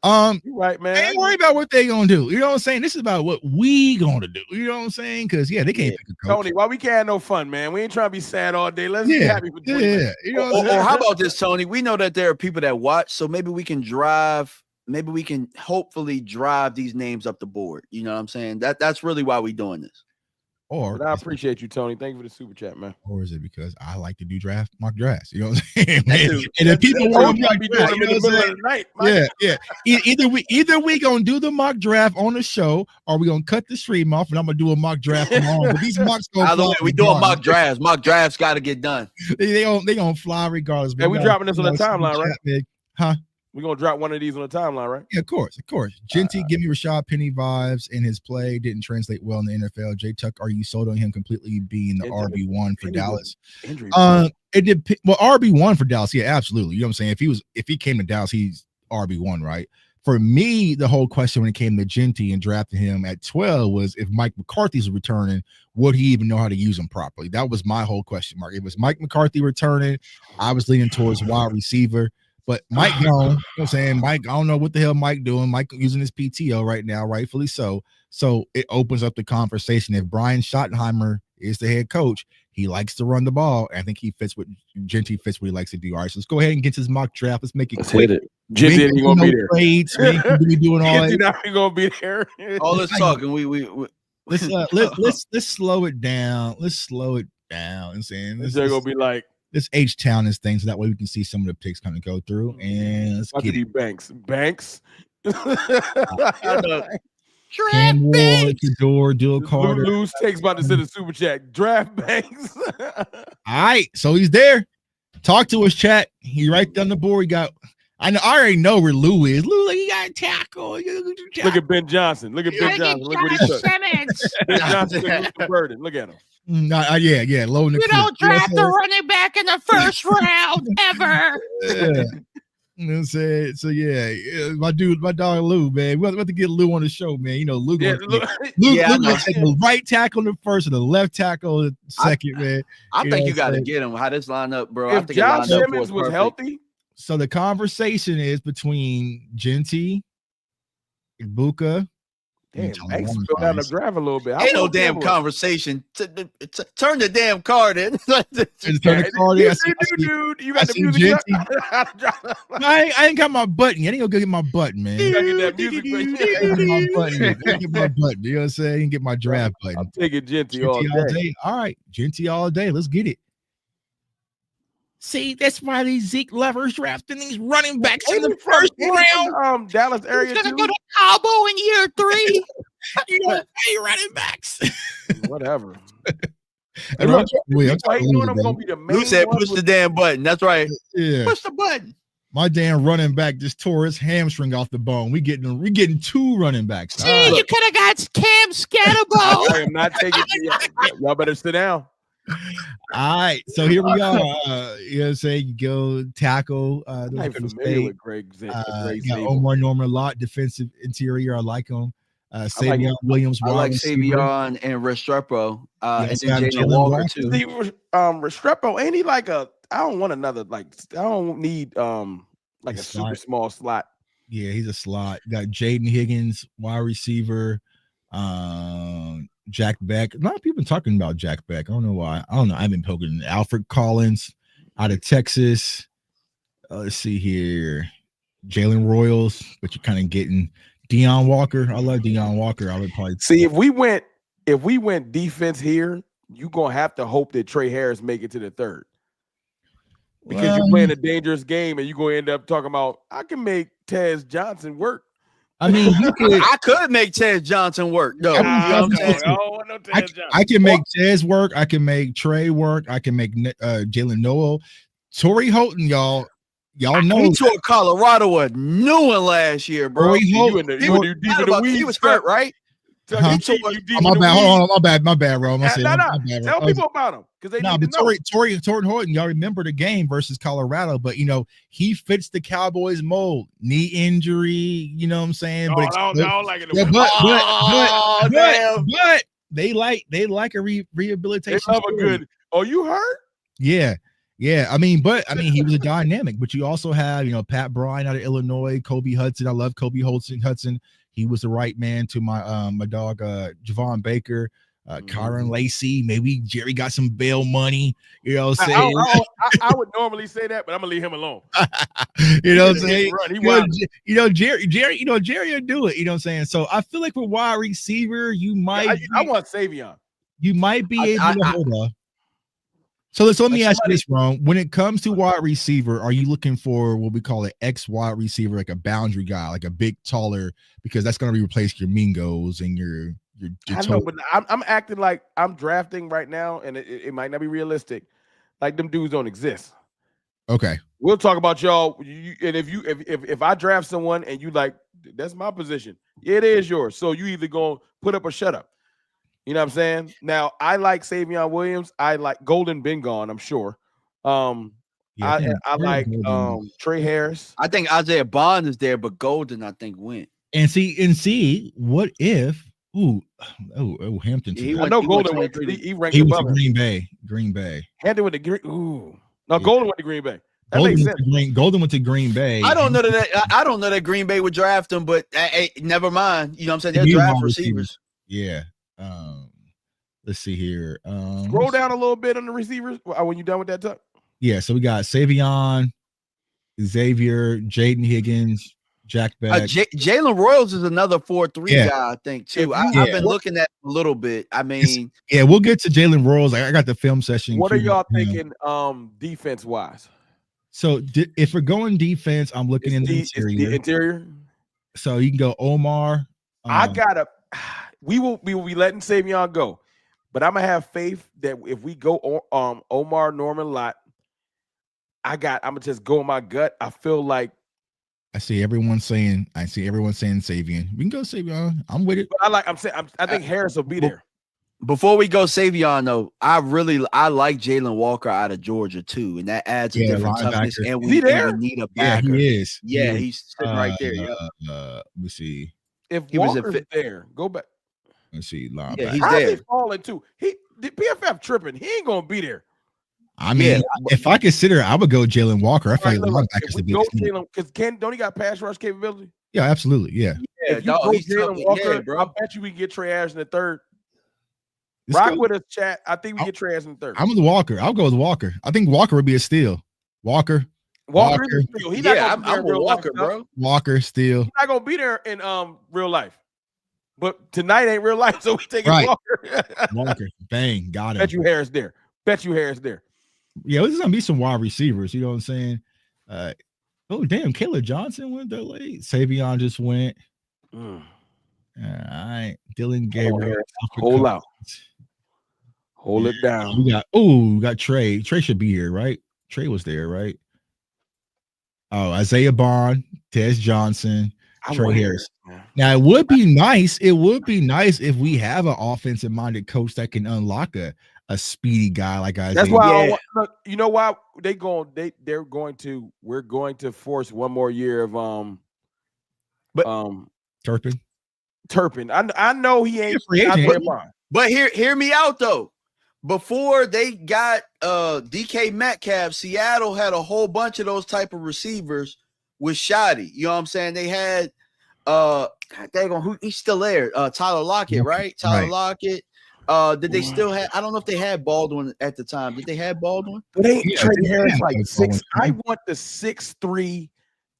You're right, man. I ain't worried about what they gonna do. You know what I'm saying? This is about what we gonna do. You know what I'm saying? Because they can't pick a coach. Tony, why we can't have no fun, man? We ain't trying to be sad all day. Let's be happy for 20 minutes. You know or how about this, Tony? We know that there are people that watch, so maybe we can hopefully drive these names up the board. You know what I'm saying? That's really why we're doing this. But I appreciate you, Tony. Thank you for the super chat, man. Or is it because I like to do mock drafts? You know what I'm saying? And if people want to be doing them in the middle of the night, either we gonna do the mock draft on the show, or we gonna cut the stream off, and I'm gonna do a mock draft tomorrow. But these mocks we doing mock drafts. Mock drafts got to get done. They gonna fly regardless. Hey, we dropping this on the timeline, right? Huh? We're going to drop one of these on the timeline, right? Yeah, of course. Genty, give me Rashad Penny vibes, and his play didn't translate well in the NFL. J Tuck, are you sold on him completely being the RB1 for Dallas? It did. Well, RB1 for Dallas, yeah, absolutely. You know what I'm saying? If he came to Dallas, he's RB1, right? For me, the whole question when it came to Genty and drafting him at 12 was if Mike McCarthy's returning, would he even know how to use him properly? That was my whole question mark. It was Mike McCarthy returning. I was leaning towards wide receiver. But Mike gone, you know what I'm saying? Mike, I don't know what the hell Mike doing. Mike using his PTO right now, rightfully so. So it opens up the conversation. If Brian Schottenheimer is the head coach, he likes to run the ball. I think Genty fits what he likes to do. All right, so let's go ahead and get his mock draft. Let's make it quick. Hit it. Genty ain't gonna be there. Trades, we doing all that. Not gonna be there. All this talking, let's slow it down. Let's slow it down. And saying this is gonna be like. Let's H-town this thing so that way we can see some of the picks kind of go through. And let's get it. Banks. Cam Ward, Kador, Dill Carter. Loose takes about to send a super chat. Draft Banks. All right, so he's there. Talk to us, chat. He right down the board. I already know where Lou is. Lou, he got a tackle. Look at Ben Johnson. Look what he took. Ben Johnson took the burden. Look at him. Yeah. Low in the you don't draft the running back in the first round ever. Yeah. You know what I'm saying? So my dog Lou, man. We're about to get Lou on the show, man. You know, Lou gonna take the right tackle in the first and the left tackle in the second, man. I think you got to get him. How this line up, bro? If Josh Simmons was healthy. So the conversation is between Genty, Ibuka. Damn, Max fell down the drive a little bit. Ain't no damn conversation. Turn the damn card in. Turn the card in. Dude, you got the music. I ain't got my button. I ain't gonna go get my button, man. You gotta get that music. Get my button. You know what I'm saying? You can get my draft button. I'm taking Genty all day. All right, Genty all day. Let's get it. See, that's why these Zeke lovers drafting these running backs in the first round. Dallas area. He's gonna go to Cabo in year 3. You don't pay running backs. Whatever. Lou said, "Push the damn button." That's right. Yeah, push the button. My damn running back just tore his hamstring off the bone. We getting 2 running backs. See, you could have got Cam Scatterbo. I am not taking it. Y'all better sit down. All right, so here we are. You know what I'm saying? You go tackle. I'm familiar with Greg Omar Norman a lot. Defensive interior. I like him. Savion Williams. I like Savion and Restrepo. And then Jalen Walker too. See, Restrepo, ain't he like I don't want another, I don't need like a super small slot. Yeah, he's a slot. Got Jaden Higgins, wide receiver. Jack Beck. A lot of people talking about Jack Beck. I don't know why. I don't know. I've been poking. Alfred Collins out of Texas. Let's see here. Jalen Royals, but you're kind of getting Deion Walker. I love Deion Walker. I would probably see if we went defense here, you're gonna have to hope that Trey Harris make it to the third. Because you're playing a dangerous game and you're gonna end up talking about I can make Tez Johnson work. I mean, I could make Tez Johnson work. No, I can make Tez work. I can make Trey work. I can make Jalen Noel. Torrey Houghton, y'all know. He tore Colorado a new one last year, bro. He was hurt, right? So Huh? My bad, Ro. No, tell people about him because they need to know. Torrey Horton, y'all remember the game versus Colorado, but he fits the Cowboys mold. Knee injury, you know what I'm saying? I don't like it. But they like a rehabilitation. They love a good. Oh, you hurt? Yeah. I mean, he was a dynamic. But you also have, Pat Bryant out of Illinois, Kobe Hudson. I love Kobe Hudson. He was the right man to my dog, Javon Baker, Kyron Lacey. Maybe Jerry got some bail money. You know what I'm saying? I would normally say that, but I'm gonna leave him alone. You know what I'm saying? Jerry will do it. You know what I'm saying? So I feel like for wide receiver, you might. I want Savion. You might be able to hold on. So let me ask you this, Ron. When it comes to wide receiver, are you looking for what we call an X wide receiver, like a boundary guy, like a big, taller, because that's going to replace your Mingos and your I know, but I'm acting like I'm drafting right now, and it might not be realistic. Like them dudes don't exist. Okay. We'll talk about y'all. And if I draft someone and you like, that's my position. Yeah, it is yours. So you either gonna put up or shut up. You know what I'm saying? Now, I like Savion Williams. I like Golden been gone, I'm sure. I like Trey Harris. I think Isaiah Bond is there, but Golden, I think, went. And see, what if Hampton? I know Golden went. He ranked above Green Bay. Hampton went to Green. Ooh, no, Golden went to Green Bay. That makes sense. Golden went to Green Bay. I don't know that Green Bay would draft him, but never mind. You know what I'm saying? They'll draft receivers. Yeah. Let's see here. Scroll down a little bit on the receivers when you're done with that, Tuck. Yeah, so we got Savion, Xavier, Jaden Higgins, Jack Beck. Jalen Royals is another 4-3 guy, I think, too. I've been looking at a little bit. I mean, we'll get to Jalen Royals. I got the film session. What are y'all thinking defense wise? So if we're going defense, I'm looking in the interior. So you can go Omar. We will be letting Savion go, but I'm gonna have faith that if we go Omar, Norman, Lott, I'm gonna just go in my gut. I feel like I see everyone saying Savion. We can go Savion. I'm with it. But I think Harris will be there. Before we go Savion, though, I like Jalen Walker out of Georgia too, and that adds a different toughness. And we need a backer. Yeah, he is. Yeah, he's sitting right there. Yeah. Let me see. If Walker's there, go back. Let's see. Yeah, he's How's there. he falling too? The PFF tripping. He ain't gonna be there. I mean, if I consider, I would go Jalen Walker. I feel like linebackers the biggest. Because don't he got pass rush capability? Yeah, absolutely. Yeah. If you go Jalen Walker, bro. I bet you we can get Trey Ayers in the third. Rock with us, chat. I think we get Trey Ayers in the third. I'm with Walker. I'll go with Walker. I think Walker would be a steal. Walker is a steal. He's not gonna be there in Walker, bro. Walker steal. He's not gonna be there in real life. But tonight ain't real life, so we taking Walker. Walker, bang, got him. Bet you Harris there. Yeah, this is gonna be some wide receivers. You know what I'm saying? Oh damn, Caleb Johnson went that late. Savion just went. All right, Dylan Gabriel. Hold out. Hold it down. We got Trey. Trey should be here, right? Trey was there, right? Oh, Isaiah Bond, Tez Johnson, Trey Harris. Now it would be nice. It would be nice if we have an offensive minded coach that can unlock a speedy guy like Isaiah. That's why you know why we're going to force one more year of Turpin. I know he ain't free agent. But hear me out though. Before they got DK Metcalf, Seattle had a whole bunch of those type of receivers with Shoddy. You know what I'm saying? They had he's still there. Tyler Lockett, right? Tyler Lockett. Did they still have? I don't know if they had Baldwin at the time. Did they have Baldwin? But they Trey Harris like 6. I want the 6'3",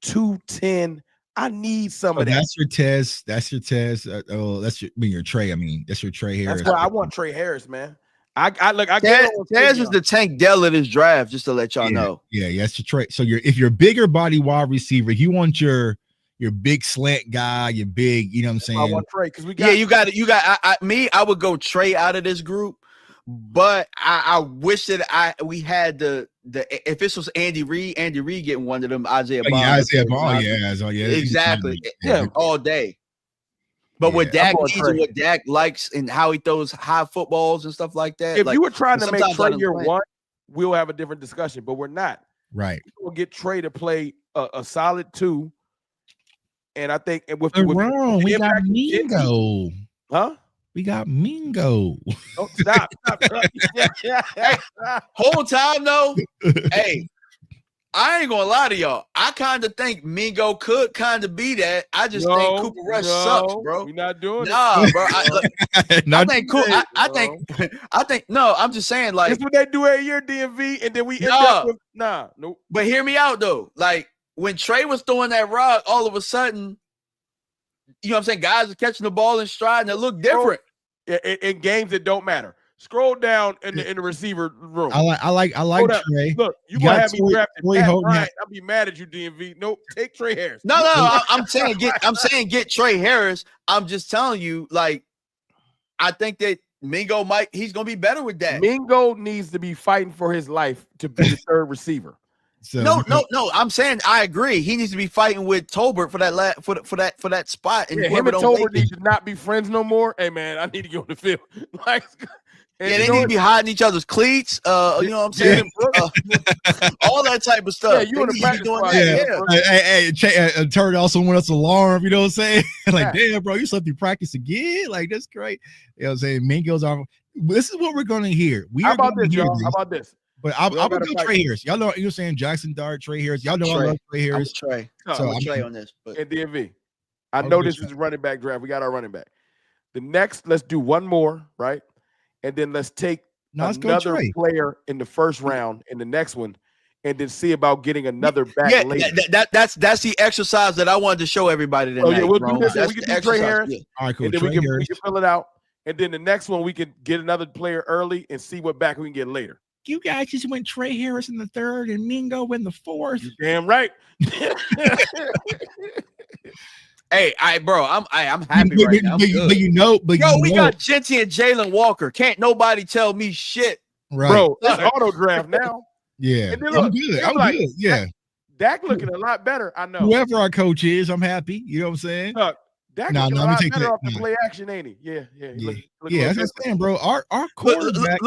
210. I need some of that. That's your test. That's your test. Your Trey. I mean, that's your Trey Harris. That's why I want Trey Harris, man. I Taz is the Tank Dell of this draft, just to let y'all know. Yeah, that's your Trey. So if you're a bigger body wide receiver, you want your big slant guy, your big, you know what I'm saying? I want Trey because we got I would go Trey out of this group, but I wish that we had the if this was Andy Reid getting one of them Isaiah Bond. Isaiah Bond, exactly. Yeah, all day. But what Dak I'm needs going and what Dak likes and how he throws high footballs and stuff like that. If like, you were trying to make sometimes I Trey don't year plan. one, we'll have a different discussion, but we're not. Right. We'll get Trey to play a solid 2. And I think with wrong. the We got impact he did- Mingo. Huh? We got Mingo. Oh, stop. Whole time though, hey, I ain't gonna lie to y'all. I kind of think Mingo could kind of be that. I just think Cooper Rush sucks, bro. We're not doing Nah, it. bro. I think no. I'm just saying, like, That's what they do every year, DMV, and then we end up with nope. But hear me out though. Like when Trey was throwing that rock, all of a sudden, you know what I'm saying? Guys are catching the ball in stride and it looked different. In games that don't matter. Scroll down in the receiver room. I like Trey. Look, you gonna have me drafted Pat Bryant. I'll be mad at you, DMV. Nope, take Trey Harris. No, I'm saying get Trey Harris. I'm just telling you, like, I think that Mingo he's gonna be better with that. Mingo needs to be fighting for his life to be the third receiver. So, no. I'm saying I agree. He needs to be fighting with Tolbert for that spot. And him and Tolbert need to not be friends no more. Hey man, I need to go on the field. Like, they need to be hiding each other's cleats. You know what I'm saying? All that type of stuff. Yeah, you in the practice that. Hey, turn off someone else's alarm. You know what I'm saying? Like, damn, bro, you slept in practice again. Like, that's great. You know what I'm saying? Mingo's off. This is what we're gonna hear. How about this, y'all? How about this? But I'm gonna go Trey Harris. Y'all know you're saying Jackson Dart, Trey Harris. Y'all know I love Trey Harris. Trey. So I'm Trey on this. But. And DMV. I know this is running back draft. We got our running back. The next, let's do one more, right? And then let's take another player in the first round in the next one, and then see about getting another back later. That's the exercise that I wanted to show everybody tonight. Oh yeah, we'll do this. We can do Trey Harris. Yeah. All right, cool. And then we can fill it out. And then the next one, we can get another player early and see what back we can get later. You guys just went Trey Harris in the 3rd and Mingo in the 4th. You're damn right. Hey, I'm happy right now. We got Genty and Jalen Walker. Can't nobody tell me shit, right? Bro, that's auto draft now. Yeah, I'm good. Yeah, Dak looking a lot better. I know. Whoever our coach is, I'm happy. You know what I'm saying? Look, Dak looking a lot better off the play action, ain't he? Yeah. That's what I'm saying, bro. Our quarterback.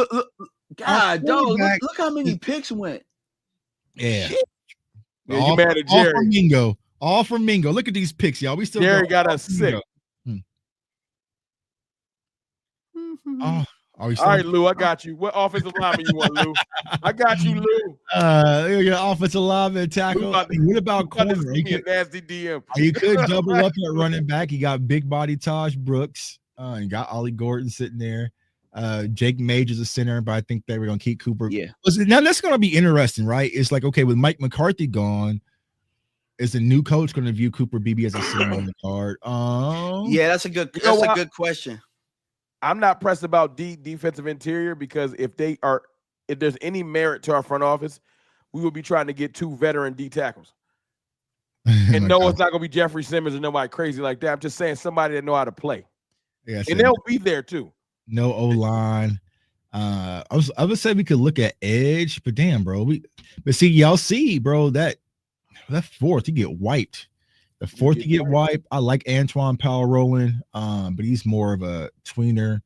God, dog, look how many picks went. Yeah. Yeah, you mad at Jerry? All from Mingo. Look at these picks, y'all. We still Jerry got us sick. All right, Lou, I got you. What offensive lineman you want, Lou? I got you, Lou. Your offensive lineman tackle. What about corner? Nasty DM. You could double up at running back. You got big body Taj Brooks. You got Ollie Gordon sitting there. Jake Major's a center, but I think they were going to keep Cooper. Yeah. Now that's going to be interesting, right? It's like, okay, with Mike McCarthy gone, is the new coach going to view Cooper Beebe as a center on the card? Yeah, that's a good question. I'm not pressed about defensive interior because if there's any merit to our front office, we will be trying to get 2 veteran D tackles. And no, it's not going to be Jeffrey Simmons or nobody crazy like that. I'm just saying somebody that know how to play. Yeah, and they'll be there too. No O-line. I would say we could look at edge, but damn, bro. But see, y'all see, bro, that 4th, you get wiped. The 4th, you get wiped. I like Antoine Powell Rowland, but he's more of a tweener.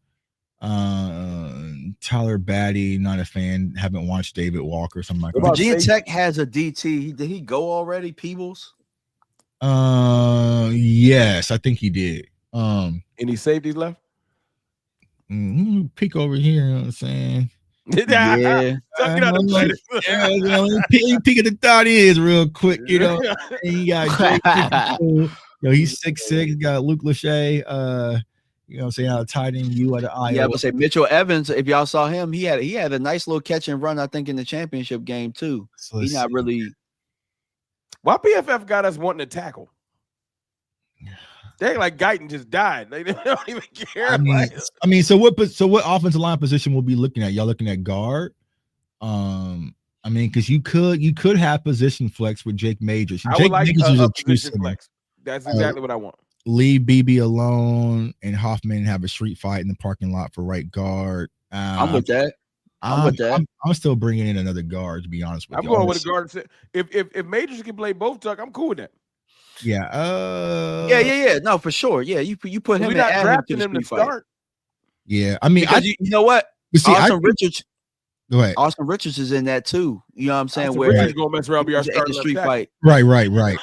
Tyler Batty, not a fan. Haven't watched David Walker, something like that. Virginia Tech has a DT. Did he go already, Peebles? Yes, I think he did. Any safeties left? Peek over here, you know what I'm saying? Yeah. Peek at the thought is real quick, you know. And you got he's 6'6". You got Luke Lachey, you know what I'm saying, out of tight end you at the Iowa. Yeah, I would say Mitchell Evans, if y'all saw him, he had a nice little catch and run, I think, in the championship game too. So he's not really. Why PFF got us wanting to tackle? They like Guyton just died. They don't even care. I mean, so what offensive line position we'll be looking at? Y'all looking at guard? I mean, because you could have position flex with Jake Majors. I would like a position flex. That's exactly what I want. Leave BB alone and Hoffman have a street fight in the parking lot for right guard. I'm with that. I'm still bringing in another guard, to be honest with you. I'm going with a guard. If Majors can play both, Tuck, I'm cool with that. Yeah. Yeah. No, for sure. Yeah, you put him We're and not add him to drafting the him to street fight. start. Yeah. I mean, Because you know what? but see, Austin Richards. Go ahead. Austin Richards is in that too. You know what I'm saying? Austin Where Richards gonna mess around, be our in the starting street left tackle. fight. Right. Like, Right.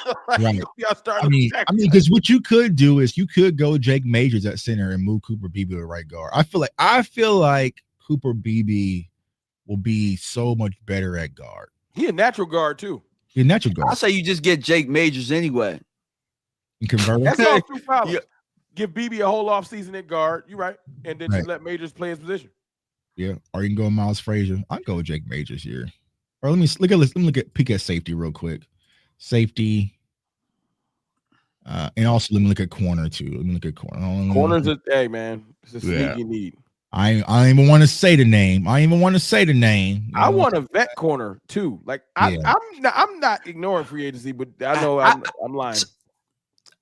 y'all starting I mean, left tackle. because what you could do is you could go Jake Majors at center and move Cooper Beebe to right guard. I feel like Cooper Beebe will be so much better at guard. He a natural guard too. He's a natural guard. I say you just get Jake Majors anyway. And convert him. That's all two problems. Yeah. Give BB a whole off season at guard. You right, and then Right. just let Majors play his position. Yeah, or you can go Miles Frazier. I'll go with Jake Majors here. Or let me look at this. Let me peek at safety real quick. Safety, and also let me look at corner too. Let me look at corner. Corners, hey man, it's a sneaky need. I don't even want to say the name. I want a vet corner too. Like I'm not ignoring free agency, but I know I'm lying.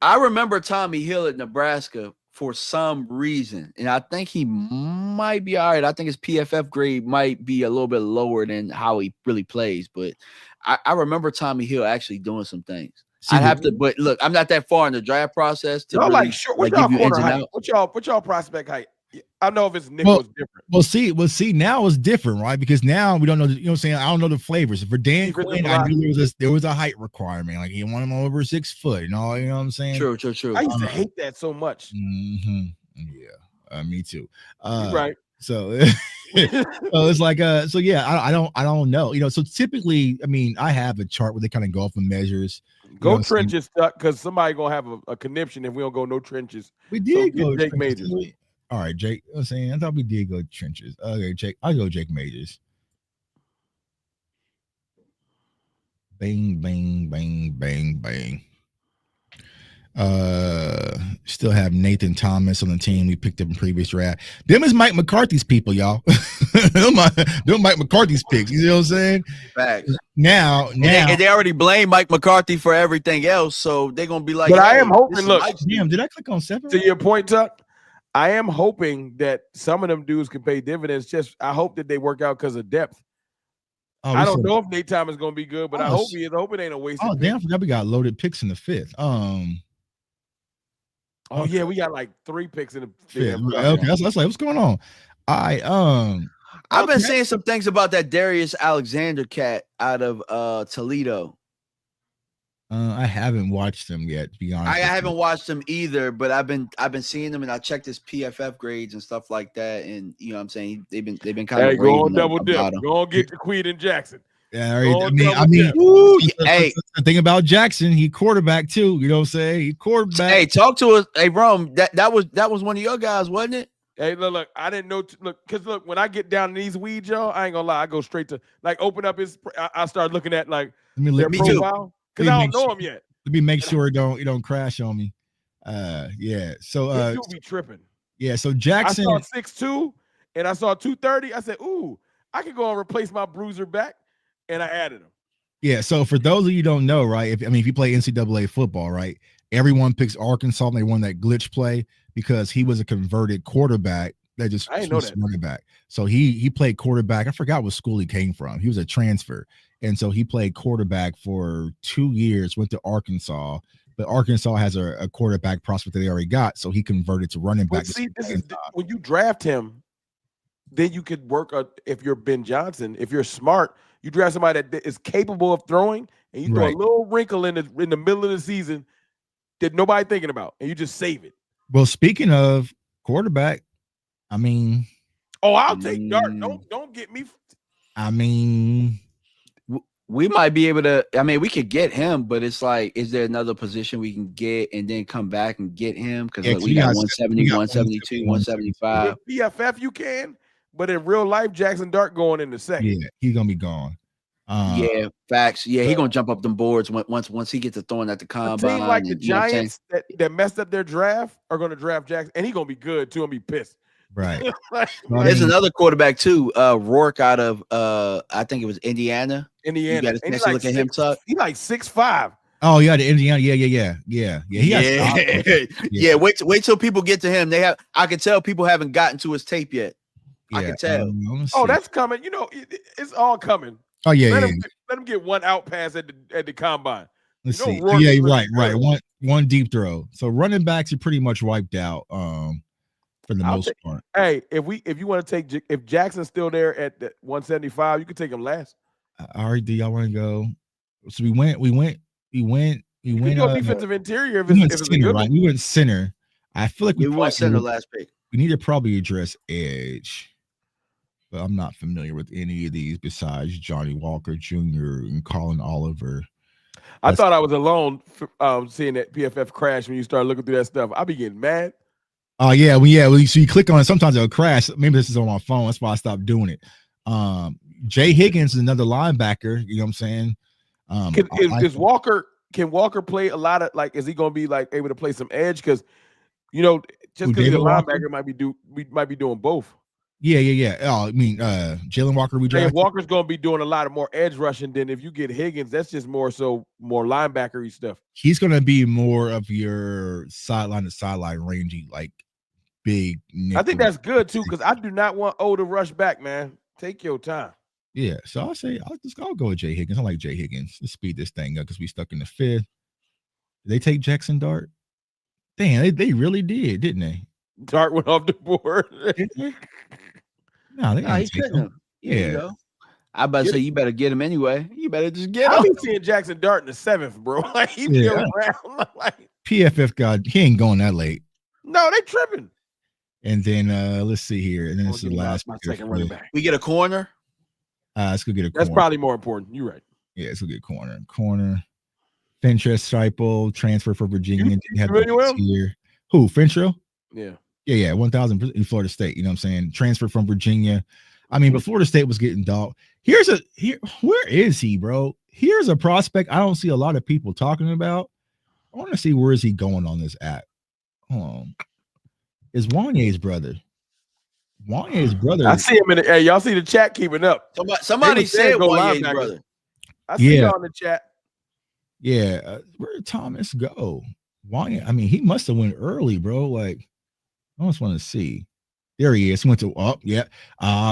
I remember Tommy Hill at Nebraska for some reason, and I think he might be all right. I think his PFF grade might be a little bit lower than how he really plays, but I remember Tommy Hill actually doing some things. But look, I'm not that far in the draft process to really, what y'all corner height? What y'all prospect height? I know if it's nickel, it's different. Well, see, now it's different, right? Because now we don't know. You know what I'm saying? I don't know the flavors. For Dan Quinn, I knew there was a height requirement. Like he wanted him over 6 foot and all. You know what I'm saying? True. I used to hate that so much. Yeah, me too. You're right. So, it's like so yeah. I don't know. You know, so typically, I mean, I have a chart where they kind of go off and measures. Go trenches stuck because somebody gonna have a conniption if we don't go no trenches. We did go Jake Majors. All right, Jake. I was saying I thought we did go trenches. Okay, Jake. I'll go Jake Majors. Bang, bang, bang, bang, bang. Still have Nathan Thomas on the team we picked up in previous draft. Them is Mike McCarthy's people, y'all. them Mike McCarthy's picks. You know what I'm saying? Facts. Now, and they already blame Mike McCarthy for everything else, so they're gonna be like. But I am hoping. Look, damn, did I click on 7? To your point, Tuck. I am hoping that some of them dudes can pay dividends. Just I hope that they work out because of depth. I don't know if Nate Thomas is going to be good, but I hope he is. I hope it ain't a waste. Oh, damn, I forgot we got loaded picks in the 5th. Oh yeah, we got like 3 picks in the 5th. Okay, that's like what's going on. I've been saying some things about that Darius Alexander cat out of Toledo. I haven't watched them yet, to be honest. I haven't watched them either, but I've been seeing them, and I checked his PFF grades and stuff like that. And you know what I'm saying, they've been kind of go on double dip. Go on get the Queen and Jackson. Yeah, I mean, the thing about Jackson, he quarterback too. You know what I'm saying? He quarterback. Hey, talk to us. Hey, Rome, that was one of your guys, wasn't it? Hey, look, I didn't know. Because when I get down in these weeds, y'all, I ain't gonna lie. I go straight to open up his. I start looking at their profile. Because I don't know him yet. Let me make sure it don't crash on me. Yeah. So you'll be tripping. Yeah. So Jackson. I saw 6'2" and I saw 230. I said, "Ooh, I could go and replace my bruiser back," and I added him. Yeah. So for those of you who don't know, right? If you play NCAA football, right? Everyone picks Arkansas. And they won that glitch play because he was a converted quarterback. That just I didn't know that. Running back. So he played quarterback. I forgot what school he came from. He was a transfer. And so he played quarterback for 2 years, went to Arkansas, but Arkansas has a quarterback prospect that they already got. So he converted to running back. See, when you draft him, then you could work if you're Ben Johnson, if you're smart, you draft somebody that is capable of throwing and you throw a little wrinkle in the middle of the season that nobody thinking about and you just save it. Well, speaking of quarterback, I mean, I'll take Dart. Don't get me. I mean, we might be able to. I mean, we could get him, but it's like, is there another position we can get and then come back and get him? Because we got 170, 172, 175. PFF you can, but in real life, Jackson Dart going in the second. Yeah, he's gonna be gone. Yeah, facts. Yeah, he's gonna jump up them boards once he gets to throwing at the combine. A team like the Giants that messed up their draft are gonna draft Jackson, and he's gonna be good too. I'm gonna be pissed. Right. There's another quarterback too, Rourke out of I think it was Indiana. You got a chance to look at him, Tuck. He's like 6'5". Oh yeah, the Indiana. Yeah. Wait till people get to him. I can tell people haven't gotten to his tape yet. I can tell. That's coming. You know, it's all coming. Oh yeah. Let him get one out pass at the combine. Let's You know, see. Rourke Yeah, is right. really One deep throw. So running backs are pretty much wiped out. For the most part. Hey, if you want to take if Jackson's still there at the 175, you can take him last. All right, do y'all want to go? So we went. You can go defensive interior if it's a center, good right? one. We went center. I feel like we went center last pick. We need to probably address edge, but I'm not familiar with any of these besides Johnny Walker Jr. and Colin Oliver. I thought I was alone seeing that PFF crash when you start looking through that stuff. I'll be getting mad. Oh yeah, so you click on it, sometimes it'll crash. Maybe this is on my phone. That's why I stopped doing it. Jay Higgins is another linebacker. You know what I'm saying? Can Walker play a lot of is he gonna be able to play some edge? Because just because he's a linebacker might be doing both. Yeah. Oh, I mean, Jalen Walker. Walker's gonna be doing a lot of more edge rushing than if you get Higgins. That's just more linebackery stuff. He's gonna be more of your sideline to sideline rangy, big. I think that's good too, because I do not want O to rush back, man. Take your time. Yeah, so I'll go with Jay Higgins. I like Jay Higgins. Let's speed this thing up because we stuck in the fifth. Did they take Jackson Dart? Damn, they really did, didn't they? Dart went off the board. No, they didn't take him. Yeah. I about to say you better get him anyway. You better just get him. I'll be seeing Jackson Dart in the 7th, bro. He be around. PFF God, he ain't going that late. No, they tripping. And then let's see here. And then this is the last second running back. We get a corner. Let's go get a corner. That's probably more important. You're right. Yeah, let's go get corner. Fincher Striple, transfer for Virginia. Who? Fincher? Yeah. 1,000 in Florida State. You know what I'm saying? Transfer from Virginia. I mean, but Florida State was getting dogged. Where is he, bro? Here's a prospect I don't see a lot of people talking about. I want to see where is he going on this app. Hold on. Is Wanye's brother? I see him in the. Hey, y'all see the chat keeping up? Somebody said Wanye's brother. I see y'all in the chat. Yeah, where did Thomas go? Wanye, I mean, he must have went early, bro. I just want to see. There he is. He went to yeah.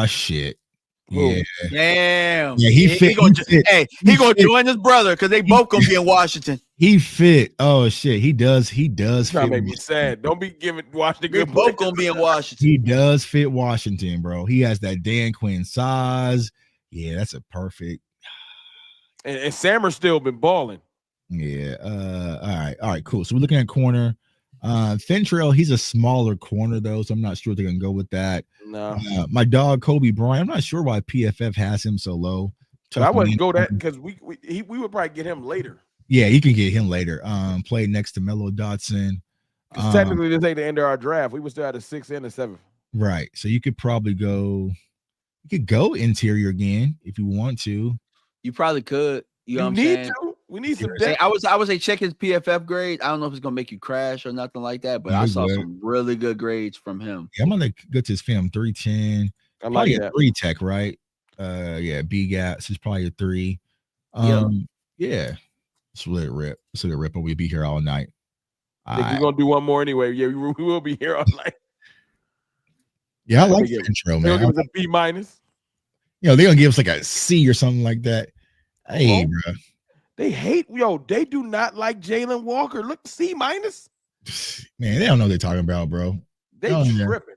Shit. Yeah. Damn. Yeah, he fit. He gonna join his brother because they both gonna be in Washington. He fit. Oh shit. He does. Trying to make me sad. Don't be giving Washington good. Both gonna be in Washington. He does fit Washington, bro. He has that Dan Quinn size. Yeah, that's a perfect. And Sammer's still been balling. Yeah. All right. Cool. So we're looking at corner. Fentrell, he's a smaller corner though, so I'm not sure they're gonna go with that. No. My dog Kobe Bryant. I'm not sure why PFF has him so low. I wouldn't go that because we would probably get him later. Yeah, you can get him later. Played next to Mello Dotson. Technically, this ain't the end of our draft. We would still have the 6th and the 7th. Right. So you could probably go. You could go interior again if you want to. You probably could. You know what I'm saying? We need some depth. I would say check his PFF grade. I don't know if it's gonna make you crash or nothing like that, but I saw some really good grades from him. Yeah, I'm gonna go to his film 310. I like that. 3 tech, right? Yeah, B gaps is probably a 3. Yeah. Let's let it rip. But we'll be here all night. We're gonna do one more anyway. Yeah, we will be here all night. Yeah, I like the intro, man. They'll give us a B-. They're gonna give us like a C or something like that. Hey, bro. They hate, they do not like Jalen Walker. Look, C-. Man, they don't know what they're talking about, bro. They tripping.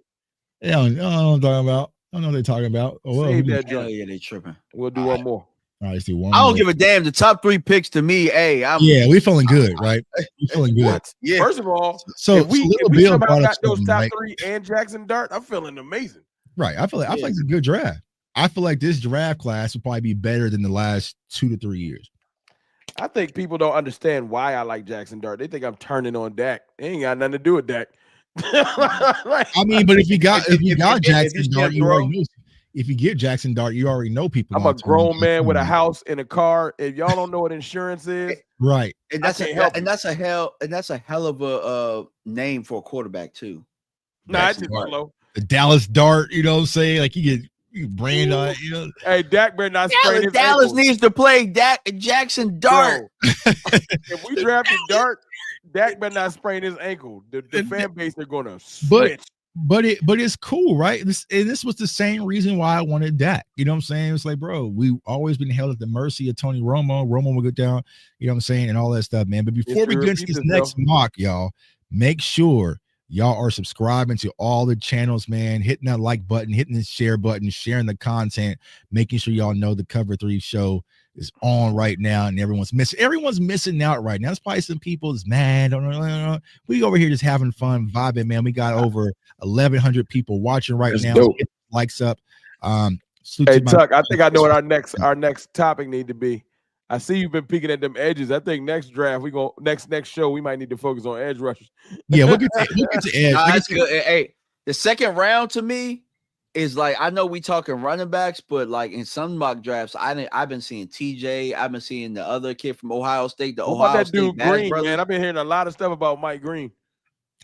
They don't know what I'm talking about. I don't know what they're talking about. Save that joint. Yeah, they tripping. We'll do one more. All right, let's do one I don't more. give a damn. The top 3 picks to me, we're feeling good, right? We're feeling good. Yeah. First of all, so if we somehow got those top 3 and Jackson Dart, I'm feeling amazing. Right. I feel like it's a good draft. I feel like this draft class will probably be better than the last 2 to 3 years. I think people don't understand why I like Jackson Dart. They think I'm turning on Dak. It ain't got nothing to do with Dak. I mean, but if you got Jackson Dart, you already know. If you get Jackson Dart, you already know people. I'm a grown man with a house and a car. If y'all don't know what insurance is, right? And that's a hell of a name for a quarterback too. Nah, it's just low. The Dallas Dart, you know what I'm saying? Like you brand on it, Hey, Dak better not sprain his Dallas ankles. needs to play Jackson Dart. If we drafted Dart, Dak better not sprain his ankle. The fan base are gonna switch. But it's cool, right? This was the same reason why I wanted Dak. You know what I'm saying? It's like, bro, we've always been held at the mercy of Tony Romo. Romo will go down, you know what I'm saying, and all that stuff, man. But before we get into this next mock, y'all, make sure y'all are subscribing to all the channels, man, hitting that like button, hitting the share button, sharing the content, making sure y'all know the Cover 3 show is on right now, and everyone's missing out right now. That's probably some people is mad. We over here just having fun, vibing, man. We got over 1,100 people watching right now. So get likes up. Hey Tuck, I think I know what our next topic need to be. I see you've been peeking at them edges. I think next draft next show we might need to focus on edge rushers. Yeah, we'll get to edge. That's good. Hey, the second round to me is like, I know we talking running backs, but like in some mock drafts, I've been seeing TJ. I've been seeing the other kid from Ohio State. What about Ohio that State dude Green, brother. man? I've been hearing a lot of stuff about Mike Green.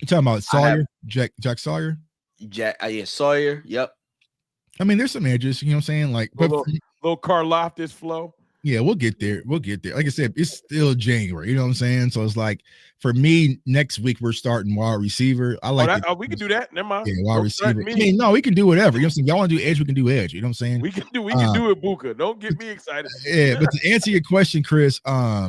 You talking about Sawyer, Jack Sawyer? Yeah, Sawyer. Yep. I mean, there's some edges. You know what I'm saying? Like, little Karlaftis flow. Yeah, we'll get there. Like I said, it's still January. You know what I'm saying? So it's like, for me, next week we're starting wide receiver. I like. We can do that. Never mind. Yeah, wide receiver. I mean, no, we can do whatever. You know what I'm saying? Y'all want to do edge? We can do edge. You know what I'm saying? We can do it, Buka. Don't get me excited. Yeah, but to answer your question, Chris, I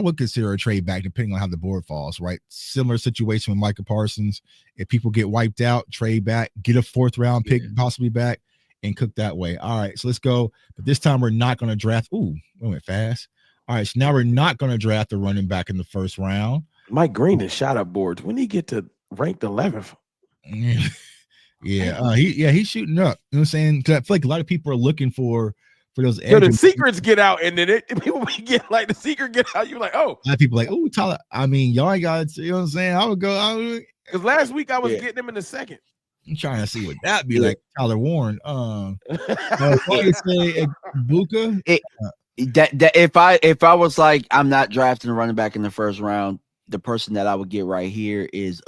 would consider a trade back depending on how the board falls. Right, similar situation with Micah Parsons. If people get wiped out, trade back, get a 4th round pick possibly back, and cook that way. All right, so let's go. But this time we're not going to draft. Ooh, we went fast. All right, so now we're not going to draft the running back in the 1st round. Mike Green has shot up boards. When did he get to ranked 11th? He's shooting up. You know what I'm saying? I feel like a lot of people are looking for those edges. So the secrets get out, and then people get like the secret get out. You're like, oh. A lot of people like, oh, Tyler. I mean, y'all ain't got to, you know what I'm saying? I would go. Because last week I was getting him in the 2nd. I'm trying to see what that be like. Tyler Warren. Say Buka. If I was like, I'm not drafting a running back in the 1st round, the person that I would get right here is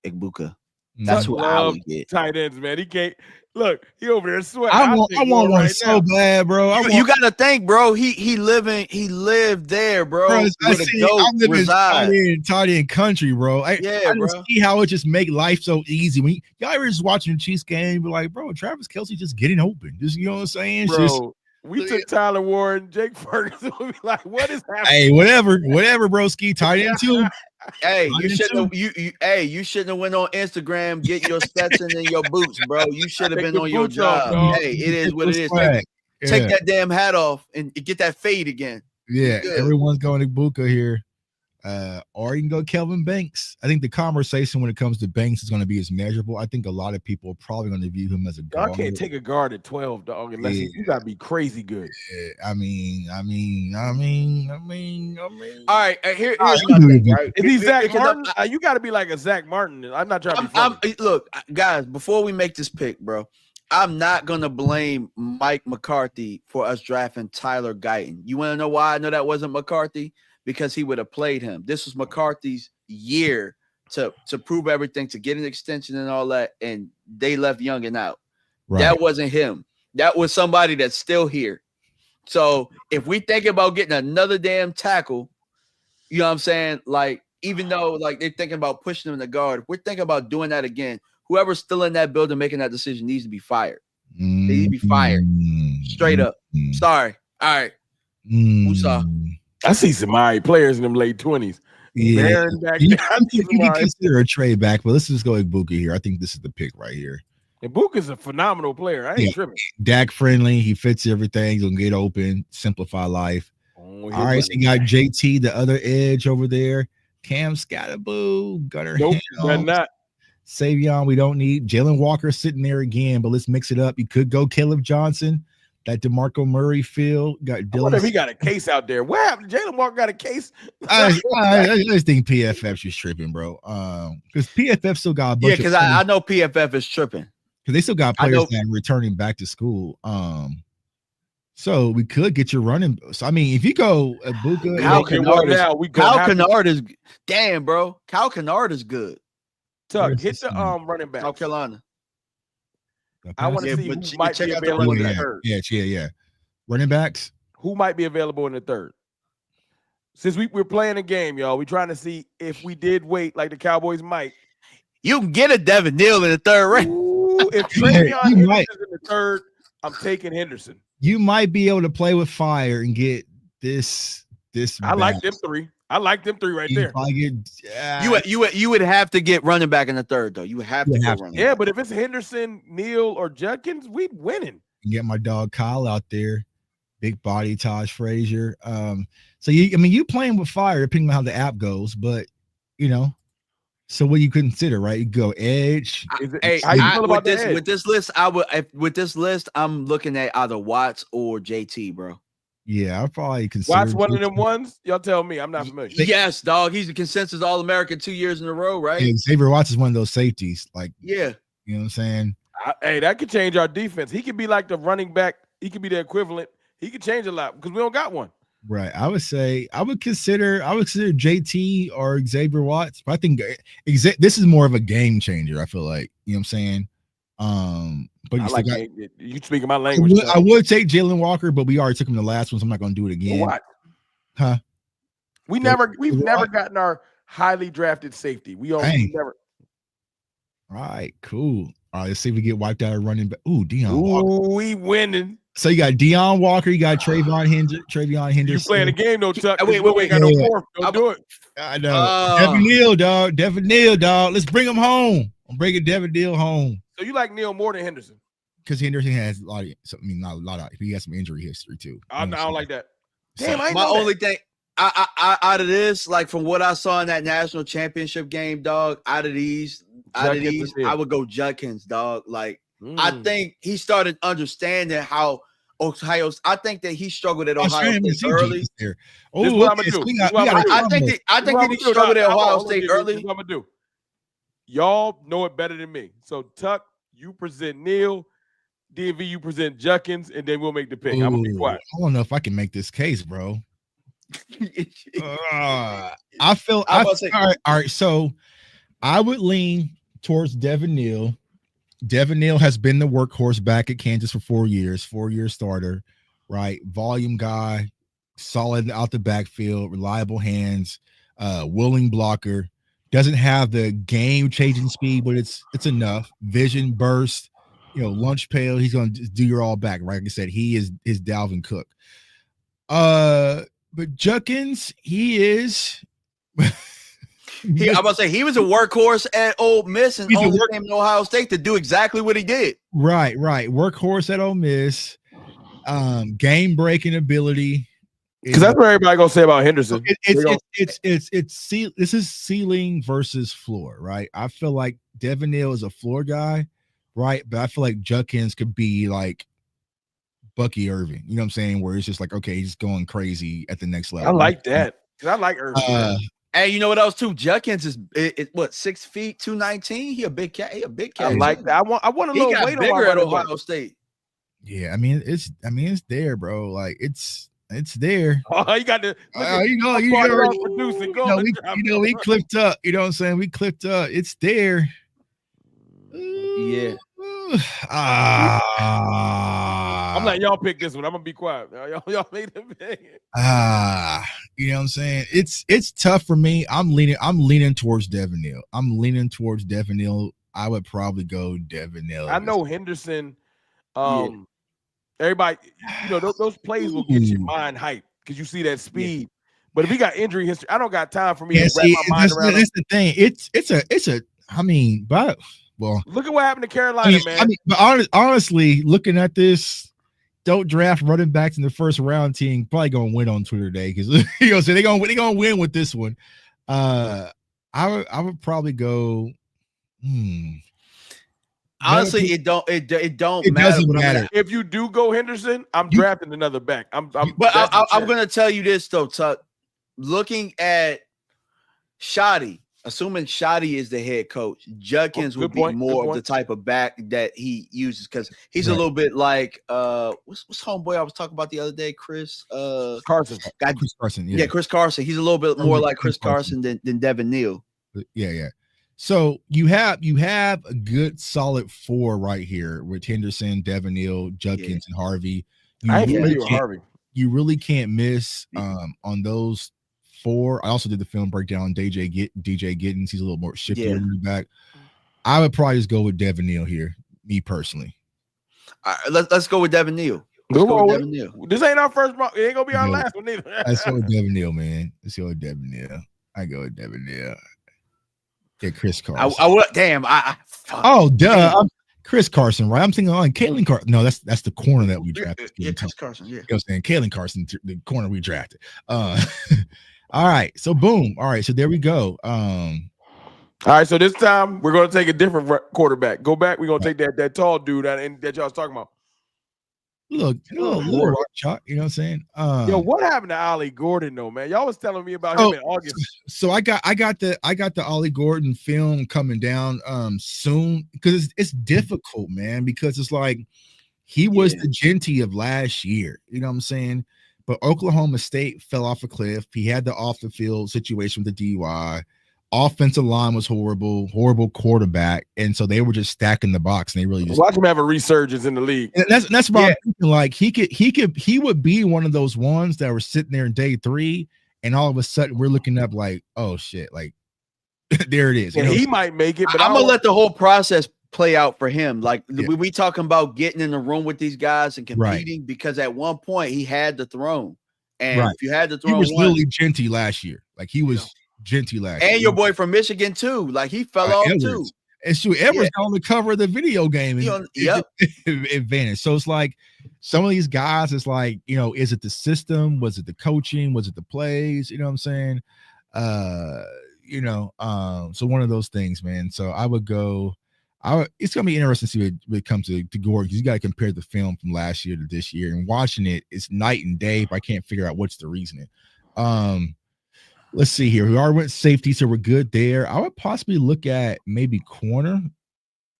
Buka. That's who I would get. Tight ends, man. He can't look. He over there sweating. I want one so bad, bro. You got to think, bro. He lived there, bro. I live in tight end country, bro. I see how it just make life so easy. When y'all ever just watching the Chiefs game, be like, bro, Travis Kelce just getting open. Just, you know what I'm saying? Bro, we took Tyler Warren, Jake Ferguson. We be like, what is happening? Hey, whatever, broski. Tight end too. Hey, you shouldn't have went on Instagram, get your Stetson and your boots, bro. You should have been on your job. Hey, it is what it is. Take that damn hat off and get that fade again. Yeah, everyone's going to Buka here. Or you can go Kelvin Banks. I think the conversation when it comes to Banks is going to be as measurable. I think a lot of people are probably going to view him as a guard. I can't take a guard at 12, dog, unless you got to be crazy good. I mean. All right, here's my thing, right? Is he Zach Martin? You got to be like a Zach Martin. I'm not trying to be funny. Look, guys, before we make this pick, bro, I'm not going to blame Mike McCarthy for us drafting Tyler Guyton. You want to know why I know that wasn't McCarthy? Because he would have played him. This was McCarthy's year to prove everything, to get an extension and all that, and they left Youngin out. Right. That wasn't him. That was somebody that's still here. So if we think about getting another damn tackle, you know what I'm saying? Like, even though like they're thinking about pushing him in the guard, if we're thinking about doing that again, whoever's still in that building making that decision needs to be fired. They need to be fired. Straight up. Sorry. All right. Musa. I see some players in them late 20s. Yeah, you can consider a trade back, but let's just go with Buka here. I think this is the pick right here. And Buka's a phenomenal player. I ain't tripping. Dak friendly. He fits everything. He's gonna get open, simplify life. All right, so you got JT, the other edge over there. Cam Scatterboo, Gunner. Nope, they're not. Savion, we don't need. Jalen Walker sitting there again, but let's mix it up. You could go Caleb Johnson. That DeMarco Murray field got Dylan. I wonder if he got a case out there. What happened? Jalen Walker got a case. I just think PFF's just tripping, bro. Because PFF still got a bunch because I know PFF is tripping. Because they still got players that are returning back to school. So we could get your running. So I mean, if you go Buka, Kyle Kennard is damn, bro. Kyle Kennard is good. Tuck, hit the running back. South Carolina. I want to see who might be available in the third. Yeah. Running backs. Who might be available in the third? Since we're playing a game, y'all, we're trying to see if we did wait like the Cowboys might. You can get a Devin Neal in the third round. Ooh, if You Travion might. Henderson's in the third, I'm taking Henderson. You might be able to play with fire and get this. I like them three. I like them three right there. You would have to get running back in the third, though. You would have to get running back. Yeah, but if it's Henderson, Neal, or Judkins, we winning. Get my dog Kyle out there, big body Taj Frazier. So you playing with fire depending on how the app goes, but so what you consider, right? You go edge. How you feel about this? With this list, I'm looking at either Watts or JT, bro. Yeah, I probably consider Watts one of them ones. Y'all tell me. I'm not familiar. Yes, dog. He's the consensus All-American 2 years in a row, right? Yeah, Xavier Watts is one of those safeties. Like, yeah, you know what I'm saying? Hey, that could change our defense. He could be like the running back. He could be the equivalent. He could change a lot because we don't got one. Right. I would consider JT or Xavier Watts, but I think this is more of a game changer. I feel like, you know what I'm saying? But you speaking my language. I would take Jalen Walker, but we already took him the last one, so I'm not going to do it again. What? Huh? We've never gotten our highly drafted safety. We never. All right, cool. All right, let's see if we get wiped out of running back. Ooh, Deion Walker. We winning. So you got Deion Walker, you got Travion Henderson. You playing the game, though, Chuck. Wait. Got no fourth. Don't do it. I know. Devin Neal, dog. Let's bring him home. I'm bringing Devin Neal home. So you like Neal more than Henderson? Because Henderson has a lot of, not a lot of, he has some injury history too. I don't like that. Damn, my only thing, I out of this, like from what I saw in that national championship game, dog. Out of these, I would go Judkins, dog. Like I think he started understanding how I think that he struggled at Ohio State early. Oh, I think that he struggled at Ohio State early. What I'm gonna do. Y'all know it better than me. So Tuck, you present Neal, DV, you present Judkins, and then we'll make the pick. I'm gonna be quiet. I don't know if I can make this case, bro. All right. So I would lean towards Devin Neal. Devin Neal has been the workhorse back at Kansas for 4 years, 4-year starter, right? Volume guy, solid out the backfield, reliable hands, willing blocker. Doesn't have the game-changing speed, but it's enough. Vision, burst, lunch pail. He's going to do your all back. Right? Like I said, he is Dalvin Cook. But Judkins, he is. I'm about to say he was a workhorse at Ole Miss and only came to Ohio State to do exactly what he did. Right. Workhorse at Ole Miss. Game-breaking ability. Because that's what everybody gonna say about Henderson. This is ceiling versus floor, right? I feel like Devin Neal is a floor guy, right? But I feel like Judkins could be like Bucky Irving, you know what I'm saying? Where it's just like, okay, he's going crazy at the next level. I like that. Because I like Irving. Hey, you know what else too? Judkins is what 6 feet 219. He a big cat. I like that. I want a little weight bigger at Ohio State. Yeah, I mean it's there, bro. Like it's there. Oh, you got to producing. We clipped up. You know what I'm saying? We clipped up. It's there. Yeah. I'm letting y'all pick this one. I'm gonna be quiet. Y'all made the pick. You know what I'm saying? It's tough for me. I'm leaning towards Devin Neal. I would probably go Devin Neal. I know Henderson. Everybody, those plays will get your mind hyped because you see that speed. Yeah. But if he got injury history, I don't got time for me to wrap my mind around. That's the thing. Well, look at what happened to Carolina, man. But honestly, looking at this, don't draft running backs in the first round team. Probably gonna win on Twitter Day because they're gonna win with this one. I would probably go. Honestly, it don't matter. If you do go Henderson, I'm drafting another back. I'm gonna tell you this though, Tuck. Looking at Shoddy, assuming Shoddy is the head coach, Judkins would be more of the type of back that he uses because he's a little bit like what's homeboy I was talking about the other day, Chris Carson. Chris Carson, yeah, Chris Carson. He's a little bit more like Chris Carson than Devin Neal. Yeah. So you have a good solid 4 right here with Henderson, Devin Neal, Judkins, and Harvey. You really can't miss on those 4. I also did the film breakdown on DJ Giddens. He's a little more shifty back. I would probably just go with Devin Neal here, me personally. All right, let's go with Devin Neal. This ain't our first. It ain't gonna be our last one either. Let's go with Devin Neal, man. Let's go with Devin Neal. I go with Devin Neal. Yeah, Chris Carson. I would. Damn. Oh, duh. Chris Carson, right? I'm thinking on Kalen Carson. No, that's the corner that we drafted. Yeah, Chris Carson. Yeah. You know what I'm saying? Kalen Carson, the corner we drafted. All right. So boom. All right. So there we go. All right. So this time we're gonna take a different quarterback. Go back. We're gonna take that tall dude that y'all was talking about. Look, little shot, you know what I'm saying? Yo, what happened to Ollie Gordon though, man? Y'all was telling me about him in August. So I got the Ollie Gordon film coming down soon because it's difficult, man, because it's like he was the Genty of last year, you know what I'm saying? But Oklahoma State fell off a cliff. He had the off the field situation with the DUI. Offensive line was horrible quarterback, and so they were just stacking the box, and they really just watch him have a resurgence in the league. And that's why I'm thinking, like he would be one of those ones that were sitting there in day 3, and all of a sudden we're looking up like, oh shit, like there it is. And he might make it, but I'm gonna let the whole process play out for him. Like we talking about getting in the room with these guys and competing because at one point he had the throne, and if you had the throne, he was literally Genty last year, like he was. Genty last and year. Your boy from Michigan too, like he fell off Edwards. too. And shoot, Edwards on the cover of the video game, and it vanished. So it's like some of these guys, it's like, you know, is it the system? Was it the coaching? Was it the plays? You know what I'm saying? So one of those things, man. So I would go. It's gonna be interesting to see when it comes to Gordon, because you got to compare the film from last year to this year, and watching it, it's night and day. But I can't figure out what's the reasoning. Let's see here. We already went safety, so we're good there. I would possibly look at maybe corner.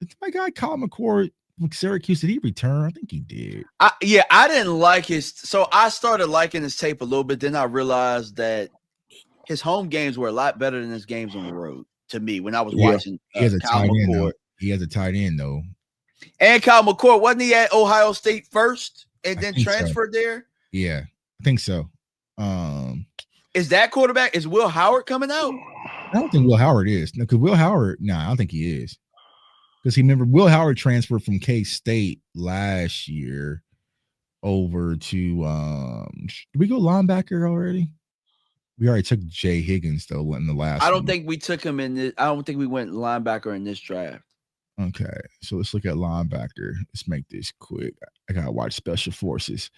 It's my guy Kyle McCord from Syracuse. Did he return? I think he did. I didn't like his. So I started liking his tape a little bit. Then I realized that his home games were a lot better than his games on the road. To me, when I was watching, he has a Kyle tight McCord. end. He has a tight end though. And Kyle McCord, wasn't he at Ohio State first and then transferred there? Yeah, I think so. Is that quarterback? Is Will Howard coming out? I don't think Will Howard is. No, because Will Howard, I don't think he is. Because Will Howard transferred from K-State last year over to did we go linebacker already? We already took Jay Higgins though in the last. I don't think we took him in this. I don't think we went linebacker in this draft. Okay, so let's look at linebacker. Let's make this quick. I gotta watch Special Forces.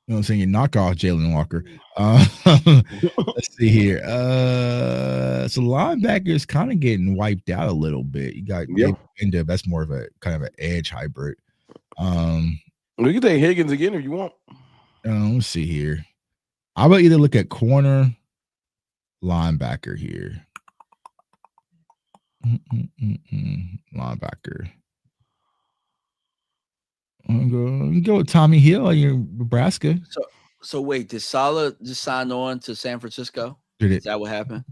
You know what I'm saying? You knock off Jalen Walker. Let's see here. So linebacker is kind of getting wiped out a little bit. You got that's more of a kind of an edge hybrid. We can take Higgins again if you want. Let's see here. I would either look at corner, linebacker here. Linebacker. Go with Tommy Hill in your Nebraska. So wait, did Saleh just sign on to San Francisco? Is that what happened?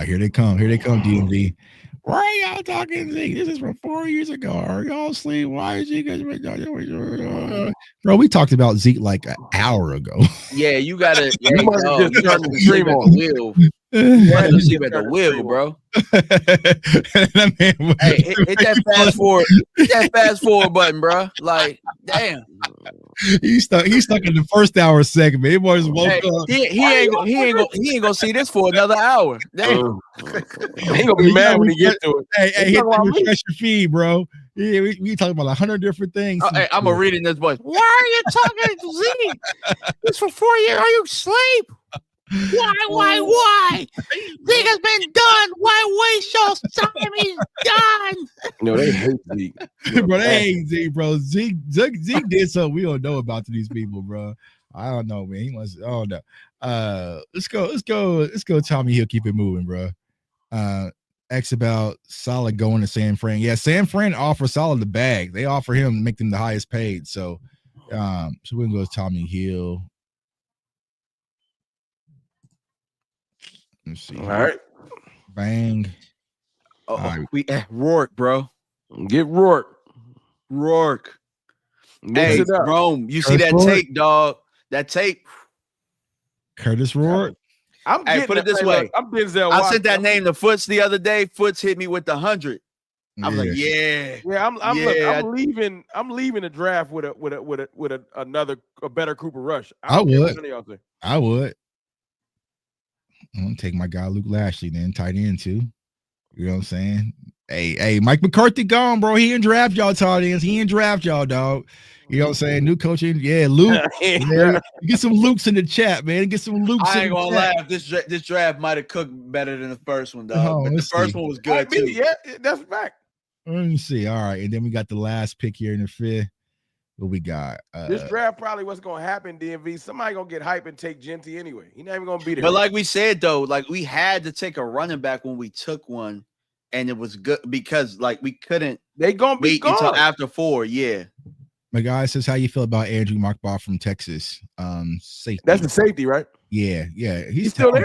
Here they come. Here they come, DMV. Why are y'all talking? This is from 4 years ago. Are y'all asleep? Why is you guys? Bro, we talked about Zeke like an hour ago. Yeah, you gotta. You must just turn the stream on. You sleep at the wheel, bro. Hey, hit that fast forward. Hit that fast forward button, bro. Like, damn. He's stuck in the first hour segment. He was woke up. He ain't gonna see this for another hour. Damn. He gonna be mad when he gets to it. Hey, hit the refresh your feed, bro. Yeah, we talking about 100 different things. Hey, I'm gonna read in this voice. Why are you talking to Zeke? It's for 4 years. Are you asleep? Why? Zeke has been done. Why waste your time? He's done. No, they hate Zeke. Bro, they hate Zeke, bro. Zeke did something we don't know about to these people, bro. I don't know, man. He must. I don't know. Let's go. Tommy Hill, keep it moving, bro. X about Saleh going to San Fran. Yeah, San Fran offers Saleh the bag. They offer him to make them the highest paid. So we can go with Tommy Hill. Let's see. All right. Bang. Right. We at Rourke, bro. Get Rourke. Hey, Rome, you see that tape, dog? That tape. Curtis Rourke. Hey, put it this way. I'm Denzel. I sent that name to Foots the other day. Foots hit me with the 100. I was like, yeah. I'm leaving the draft with a better Cooper Rush. I would. Say. I would. I'm gonna take my guy Luke Lashley, then tight end too. You know what I'm saying? Hey, Mike McCarthy gone, bro. He didn't draft y'all tight ends. He didn't draft y'all, dog. You know what I'm saying? New coaching. Yeah, Luke. Man, get some Lukes in the chat, man. Get some Lukes. I ain't gonna laugh. This draft might have cooked better than the first one, dog. But the first one was good too. Yeah, that's a fact. Let me see. All right, and then we got the last pick here in the fifth. What we got? This draft probably what's gonna happen, DMV. Somebody gonna get hype and take Genty anyway. He not even gonna be there. But like we said though, like we had to take a running back when we took one, and it was good because like we couldn't. They gonna be wait gone until after 4. Yeah. My guy says, "How you feel about Andrew Markbaugh from Texas? Safety. That's the safety, right? Yeah. He's still there.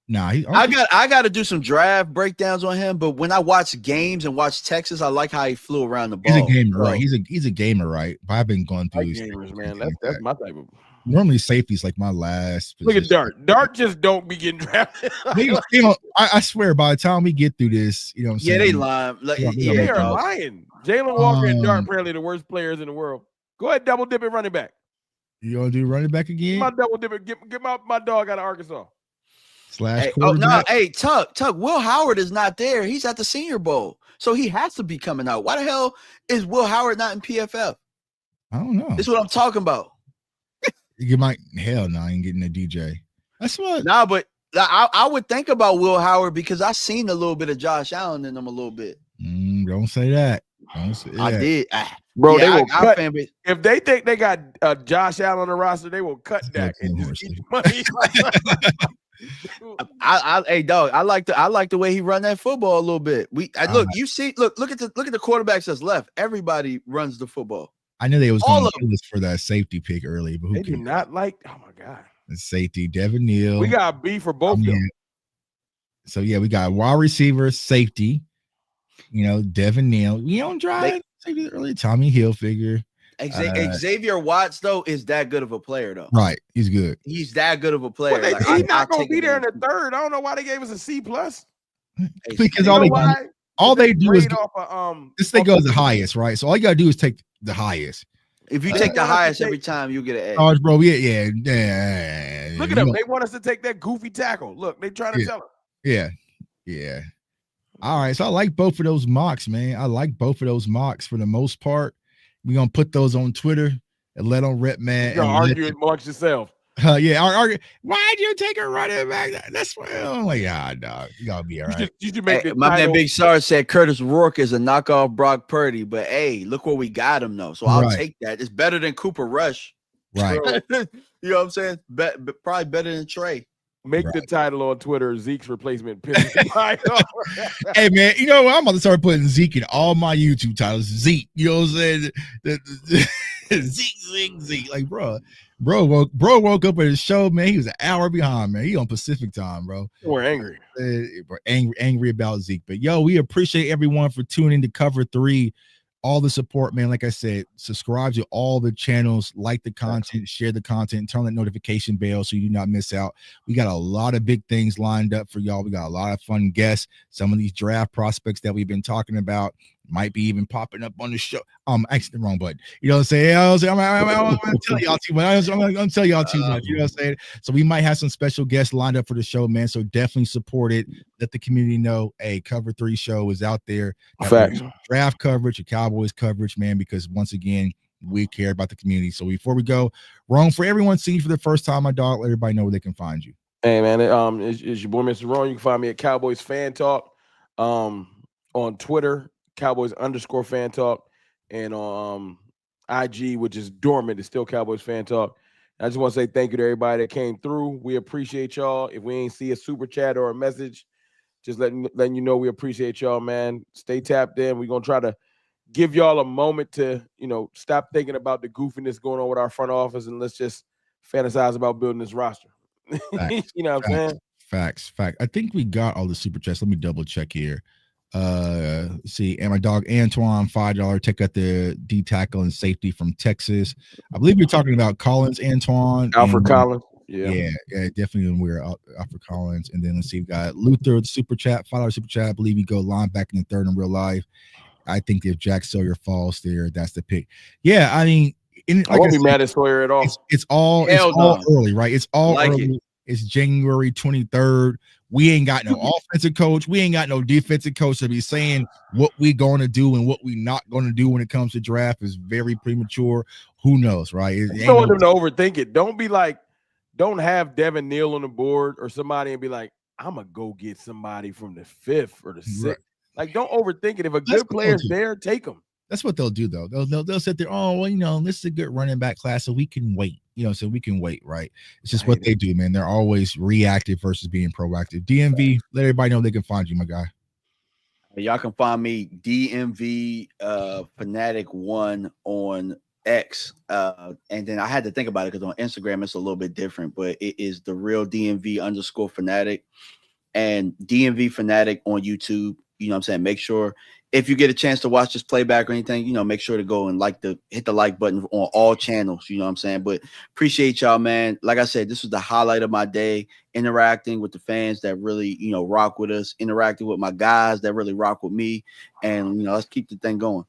Nah, I got to do some draft breakdowns on him, but when I watch games and watch Texas, I like how he flew around the ball. He's a gamer, right? He's a gamer, right? But I've been going through gamers, man. That's my type of. Normally safety's like my last Look position. at Dart. Dart just don't be getting drafted. I swear, by the time we get through this, you know what I'm saying? Yeah, they lying. Like, they are lying. Jalen Walker and Dart apparently the worst players in the world. Go ahead, double dip it running back. You want to do running back again? My double dip it. Get my dog out of Arkansas. Slash Tuck. Will Howard is not there. He's at the Senior Bowl, so he has to be coming out. Why the hell is Will Howard not in PFF? I don't know. This is what I'm talking about. You might I ain't getting a DJ. That's what. Nah, but I would think about Will Howard because I seen a little bit of Josh Allen in him a little bit. Don't say that. Don't say that. I did, bro. They will cut. If they think they got Josh Allen on the roster, they will cut that and just eat money. Hey dog, I like the way he run that football a little bit. Look at the quarterbacks that's left. Everybody runs the football. I knew they was going to kill us for that safety pick early, but who they do not like. Oh my god, the safety Devin Neal. We got B for both of them. So yeah, we got wide receiver, safety. You know, Devin Neal. We don't drive safety early. Tommy Hilfiger. Xavier Watts though is that good of a player though. Right, he's good. He's that good of a player. He's not going to be there in the third. I don't know why they gave us a C+. Because all they do is this thing goes the highest, right? So all you gotta do is take the highest. If you take the highest every time, you get an A. Oh, bro, yeah. Look at them. They want us to take that goofy tackle. Look, they trying to tell us. Yeah. All right, so I like both of those mocks, man. I like both of those mocks for the most part. We're gonna put those on Twitter and let them rip, man. You're arguing amongst yourself. Argue. Why'd you take a running back? That's why I'm like, dog. You gotta be all right. You should make my man Big Sarge said Curtis Rourke is a knockoff Brock Purdy, but hey, look where we got him though. So I'll take that. It's better than Cooper Rush. Right. You know what I'm saying? Probably better than Trey. Make the title on Twitter Zeke's replacement. Hey man, you know what? I'm about to start putting Zeke in all my YouTube titles. Zeke, you know what I'm saying? Zeke. Like, bro woke up at his show, man. He was an hour behind, man. He on Pacific time, bro. We're angry. Angry about Zeke. But yo, we appreciate everyone for tuning to Cover 3. All the support, man. Like I said, subscribe to all the channels, like the content, share the content, turn that notification bell so you do not miss out. We got a lot of big things lined up for y'all. We got a lot of fun guests. Some of these draft prospects that we've been talking about might be even popping up on the show. I'm actually the wrong button. You know what I'm saying? I'm telling y'all too much. I'm telling y'all too much. You know what I'm saying? So we might have some special guests lined up for the show, man. So definitely support it. Let the community know, hey, Cover 3 show is out there. Facts. Draft coverage, your Cowboys coverage, man, because once again, we care about the community. So before we go, Ron, for everyone seeing you for the first time, my dog, let everybody know where they can find you. Hey, man, it's your boy, Mr. Ron. You can find me at Cowboys Fan Talk on Twitter. Cowboys_fan talk, and on IG, which is dormant, it's still Cowboys Fan Talk. I just want to say thank you to everybody that came through. We appreciate y'all. If we ain't see a super chat or a message, just letting you know we appreciate y'all, man. Stay tapped in. We're gonna try to give y'all a moment to, stop thinking about the goofiness going on with our front office, and let's just fantasize about building this roster. You know what I'm saying? Facts. I think we got all the super chats. Let me double check here. See, and my dog Antoine, $5. Take out the D tackle and safety from Texas. I believe you're talking about Collins, Antoine. Alfred Collins. Yeah, definitely when we're out for Collins. And then let's see, we got Luther, the super chat, $5 super chat. I believe he go linebacker in the third in real life. I think if Jack Sawyer falls there, that's the pick. Yeah, I mean, I won't be mad at Sawyer at all. It's all early, right? It's all early. It's January 23rd. We ain't got no offensive coach. We ain't got no defensive coach to be saying what we going to do and what we not going to do when it comes to draft is very premature. Who knows, right? I don't want them to overthink it. Don't be like, don't have Devin Neal on the board or somebody and be like, I'm going to go get somebody from the 5th or the 6th. Right. Like, don't overthink it. If a good player's there, take them. That's what they'll do, though. They'll sit there, oh, well, this is a good running back class, so we can wait. So we can wait, right? It's just what they do, man. They're always reactive versus being proactive. DMV, let everybody know they can find you, my guy. Y'all can find me DMV Fanatic1 on X. And then I had to think about it because on Instagram it's a little bit different, but it is the real DMV_Fanatic and DMV Fanatic on YouTube. You know what I'm saying? Make sure if you get a chance to watch this playback or anything, make sure to go and hit the like button on all channels. You know what I'm saying? But appreciate y'all, man. Like I said, this was the highlight of my day, interacting with the fans that really, rock with us, interacting with my guys that really rock with me. And, let's keep the thing going.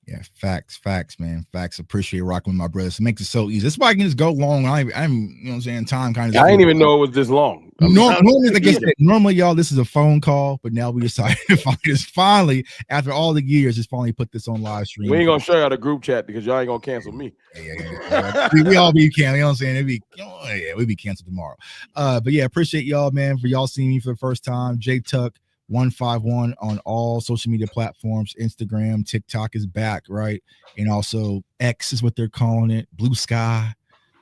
Yeah, facts, man. Facts. Appreciate rocking with my brothers. It makes it so easy. That's why I can just go long. I'm what I'm saying, time kind of. I didn't even know it was this long. Normally, like I said, y'all, this is a phone call, but now we decided to finally, after all the years, just finally put this on live stream. We ain't gonna show y'all the group chat because y'all ain't gonna cancel me. Yeah. we all be canceled. You know what I'm saying? We be canceled tomorrow. But yeah, appreciate y'all, man, for y'all seeing me for the first time. J Tuck 151 on all social media platforms. Instagram, TikTok is back, right? And also X is what they're calling it. Blue Sky.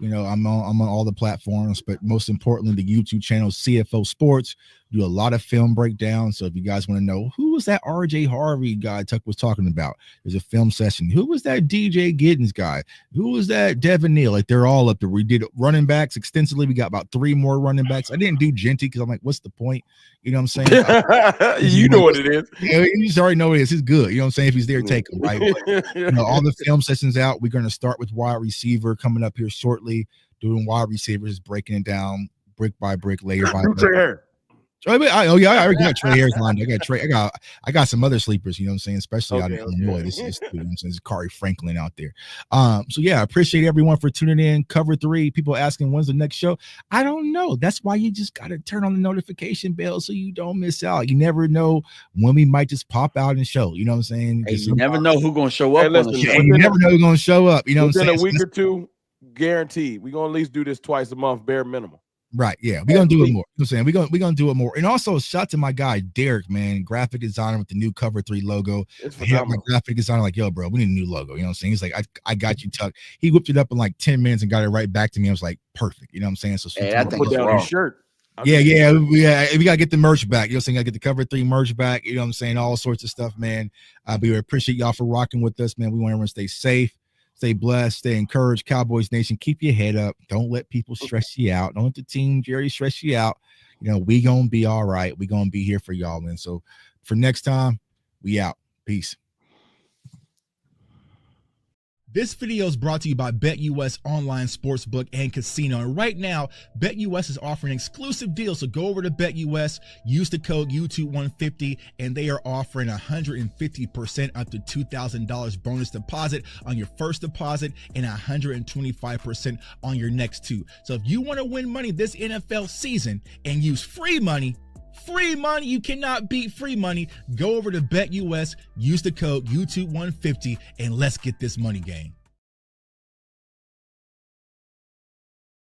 I'm on all the platforms, but most importantly, the YouTube channel CFO Sports. Do a lot of film breakdowns. So if you guys want to know who was that RJ Harvey guy Tuck was talking about, there's a film session. Who was that DJ Giddens guy? Who was that Devin Neal? Like, they're all up there. We did running backs extensively. We got about 3 more running backs. I didn't do Genty because I'm like, what's the point? You know what I'm saying? You know what it is. You just already know what it is. He's good. You know what I'm saying? If he's there, take him, right? But, all the film sessions out. We're going to start with wide receiver coming up here shortly, doing wide receivers, breaking it down brick by brick, layer by layer. I already got Trey Harris lined. I got some other sleepers, you know what I'm saying, especially out in Illinois. This is Kari Franklin out there. So yeah, I appreciate everyone for tuning in. Cover 3, people asking when's the next show. I don't know. That's why you just gotta turn on the notification bell so you don't miss out. You never know when we might just pop out and show. You know what I'm saying? Hey, you never know who's gonna show up. You never know who's gonna show up. You know what I'm saying? In a week or two, guaranteed. We're gonna at least do this twice a month, bare minimum. Right, yeah, we're gonna do it more. You know what I'm saying we're gonna do it more. And also, shout to my guy Derek, man, graphic designer with the new Cover 3 logo. My graphic designer like, yo, bro, we need a new logo. You know what I'm saying? He's like, I got you, Tuck. He whipped it up in like 10 minutes and got it right back to me. I was like, perfect. You know what I'm saying? So I put down your shirt. Yeah, we gotta get the merch back. You know what I'm saying? I get the Cover 3 merch back. You know what I'm saying? All sorts of stuff, man. We appreciate y'all for rocking with us, man. We want everyone to stay safe. Stay blessed, stay encouraged. Cowboys Nation, keep your head up. Don't let people stress you out. Don't let the team, Jerry, stress you out. We gonna be all right. We gonna be here for y'all, man. So for next time, we out. Peace. This video is brought to you by BetUS Online Sportsbook and Casino. And right now, BetUS is offering exclusive deals. So go over to BetUS, use the code YouTube150, and they are offering 150% up to $2,000 bonus deposit on your first deposit and 125% on your next 2. So if you want to win money this NFL season and use free money, you cannot beat free money. Go over to BetUS, use the code YouTube150, and let's get this money game.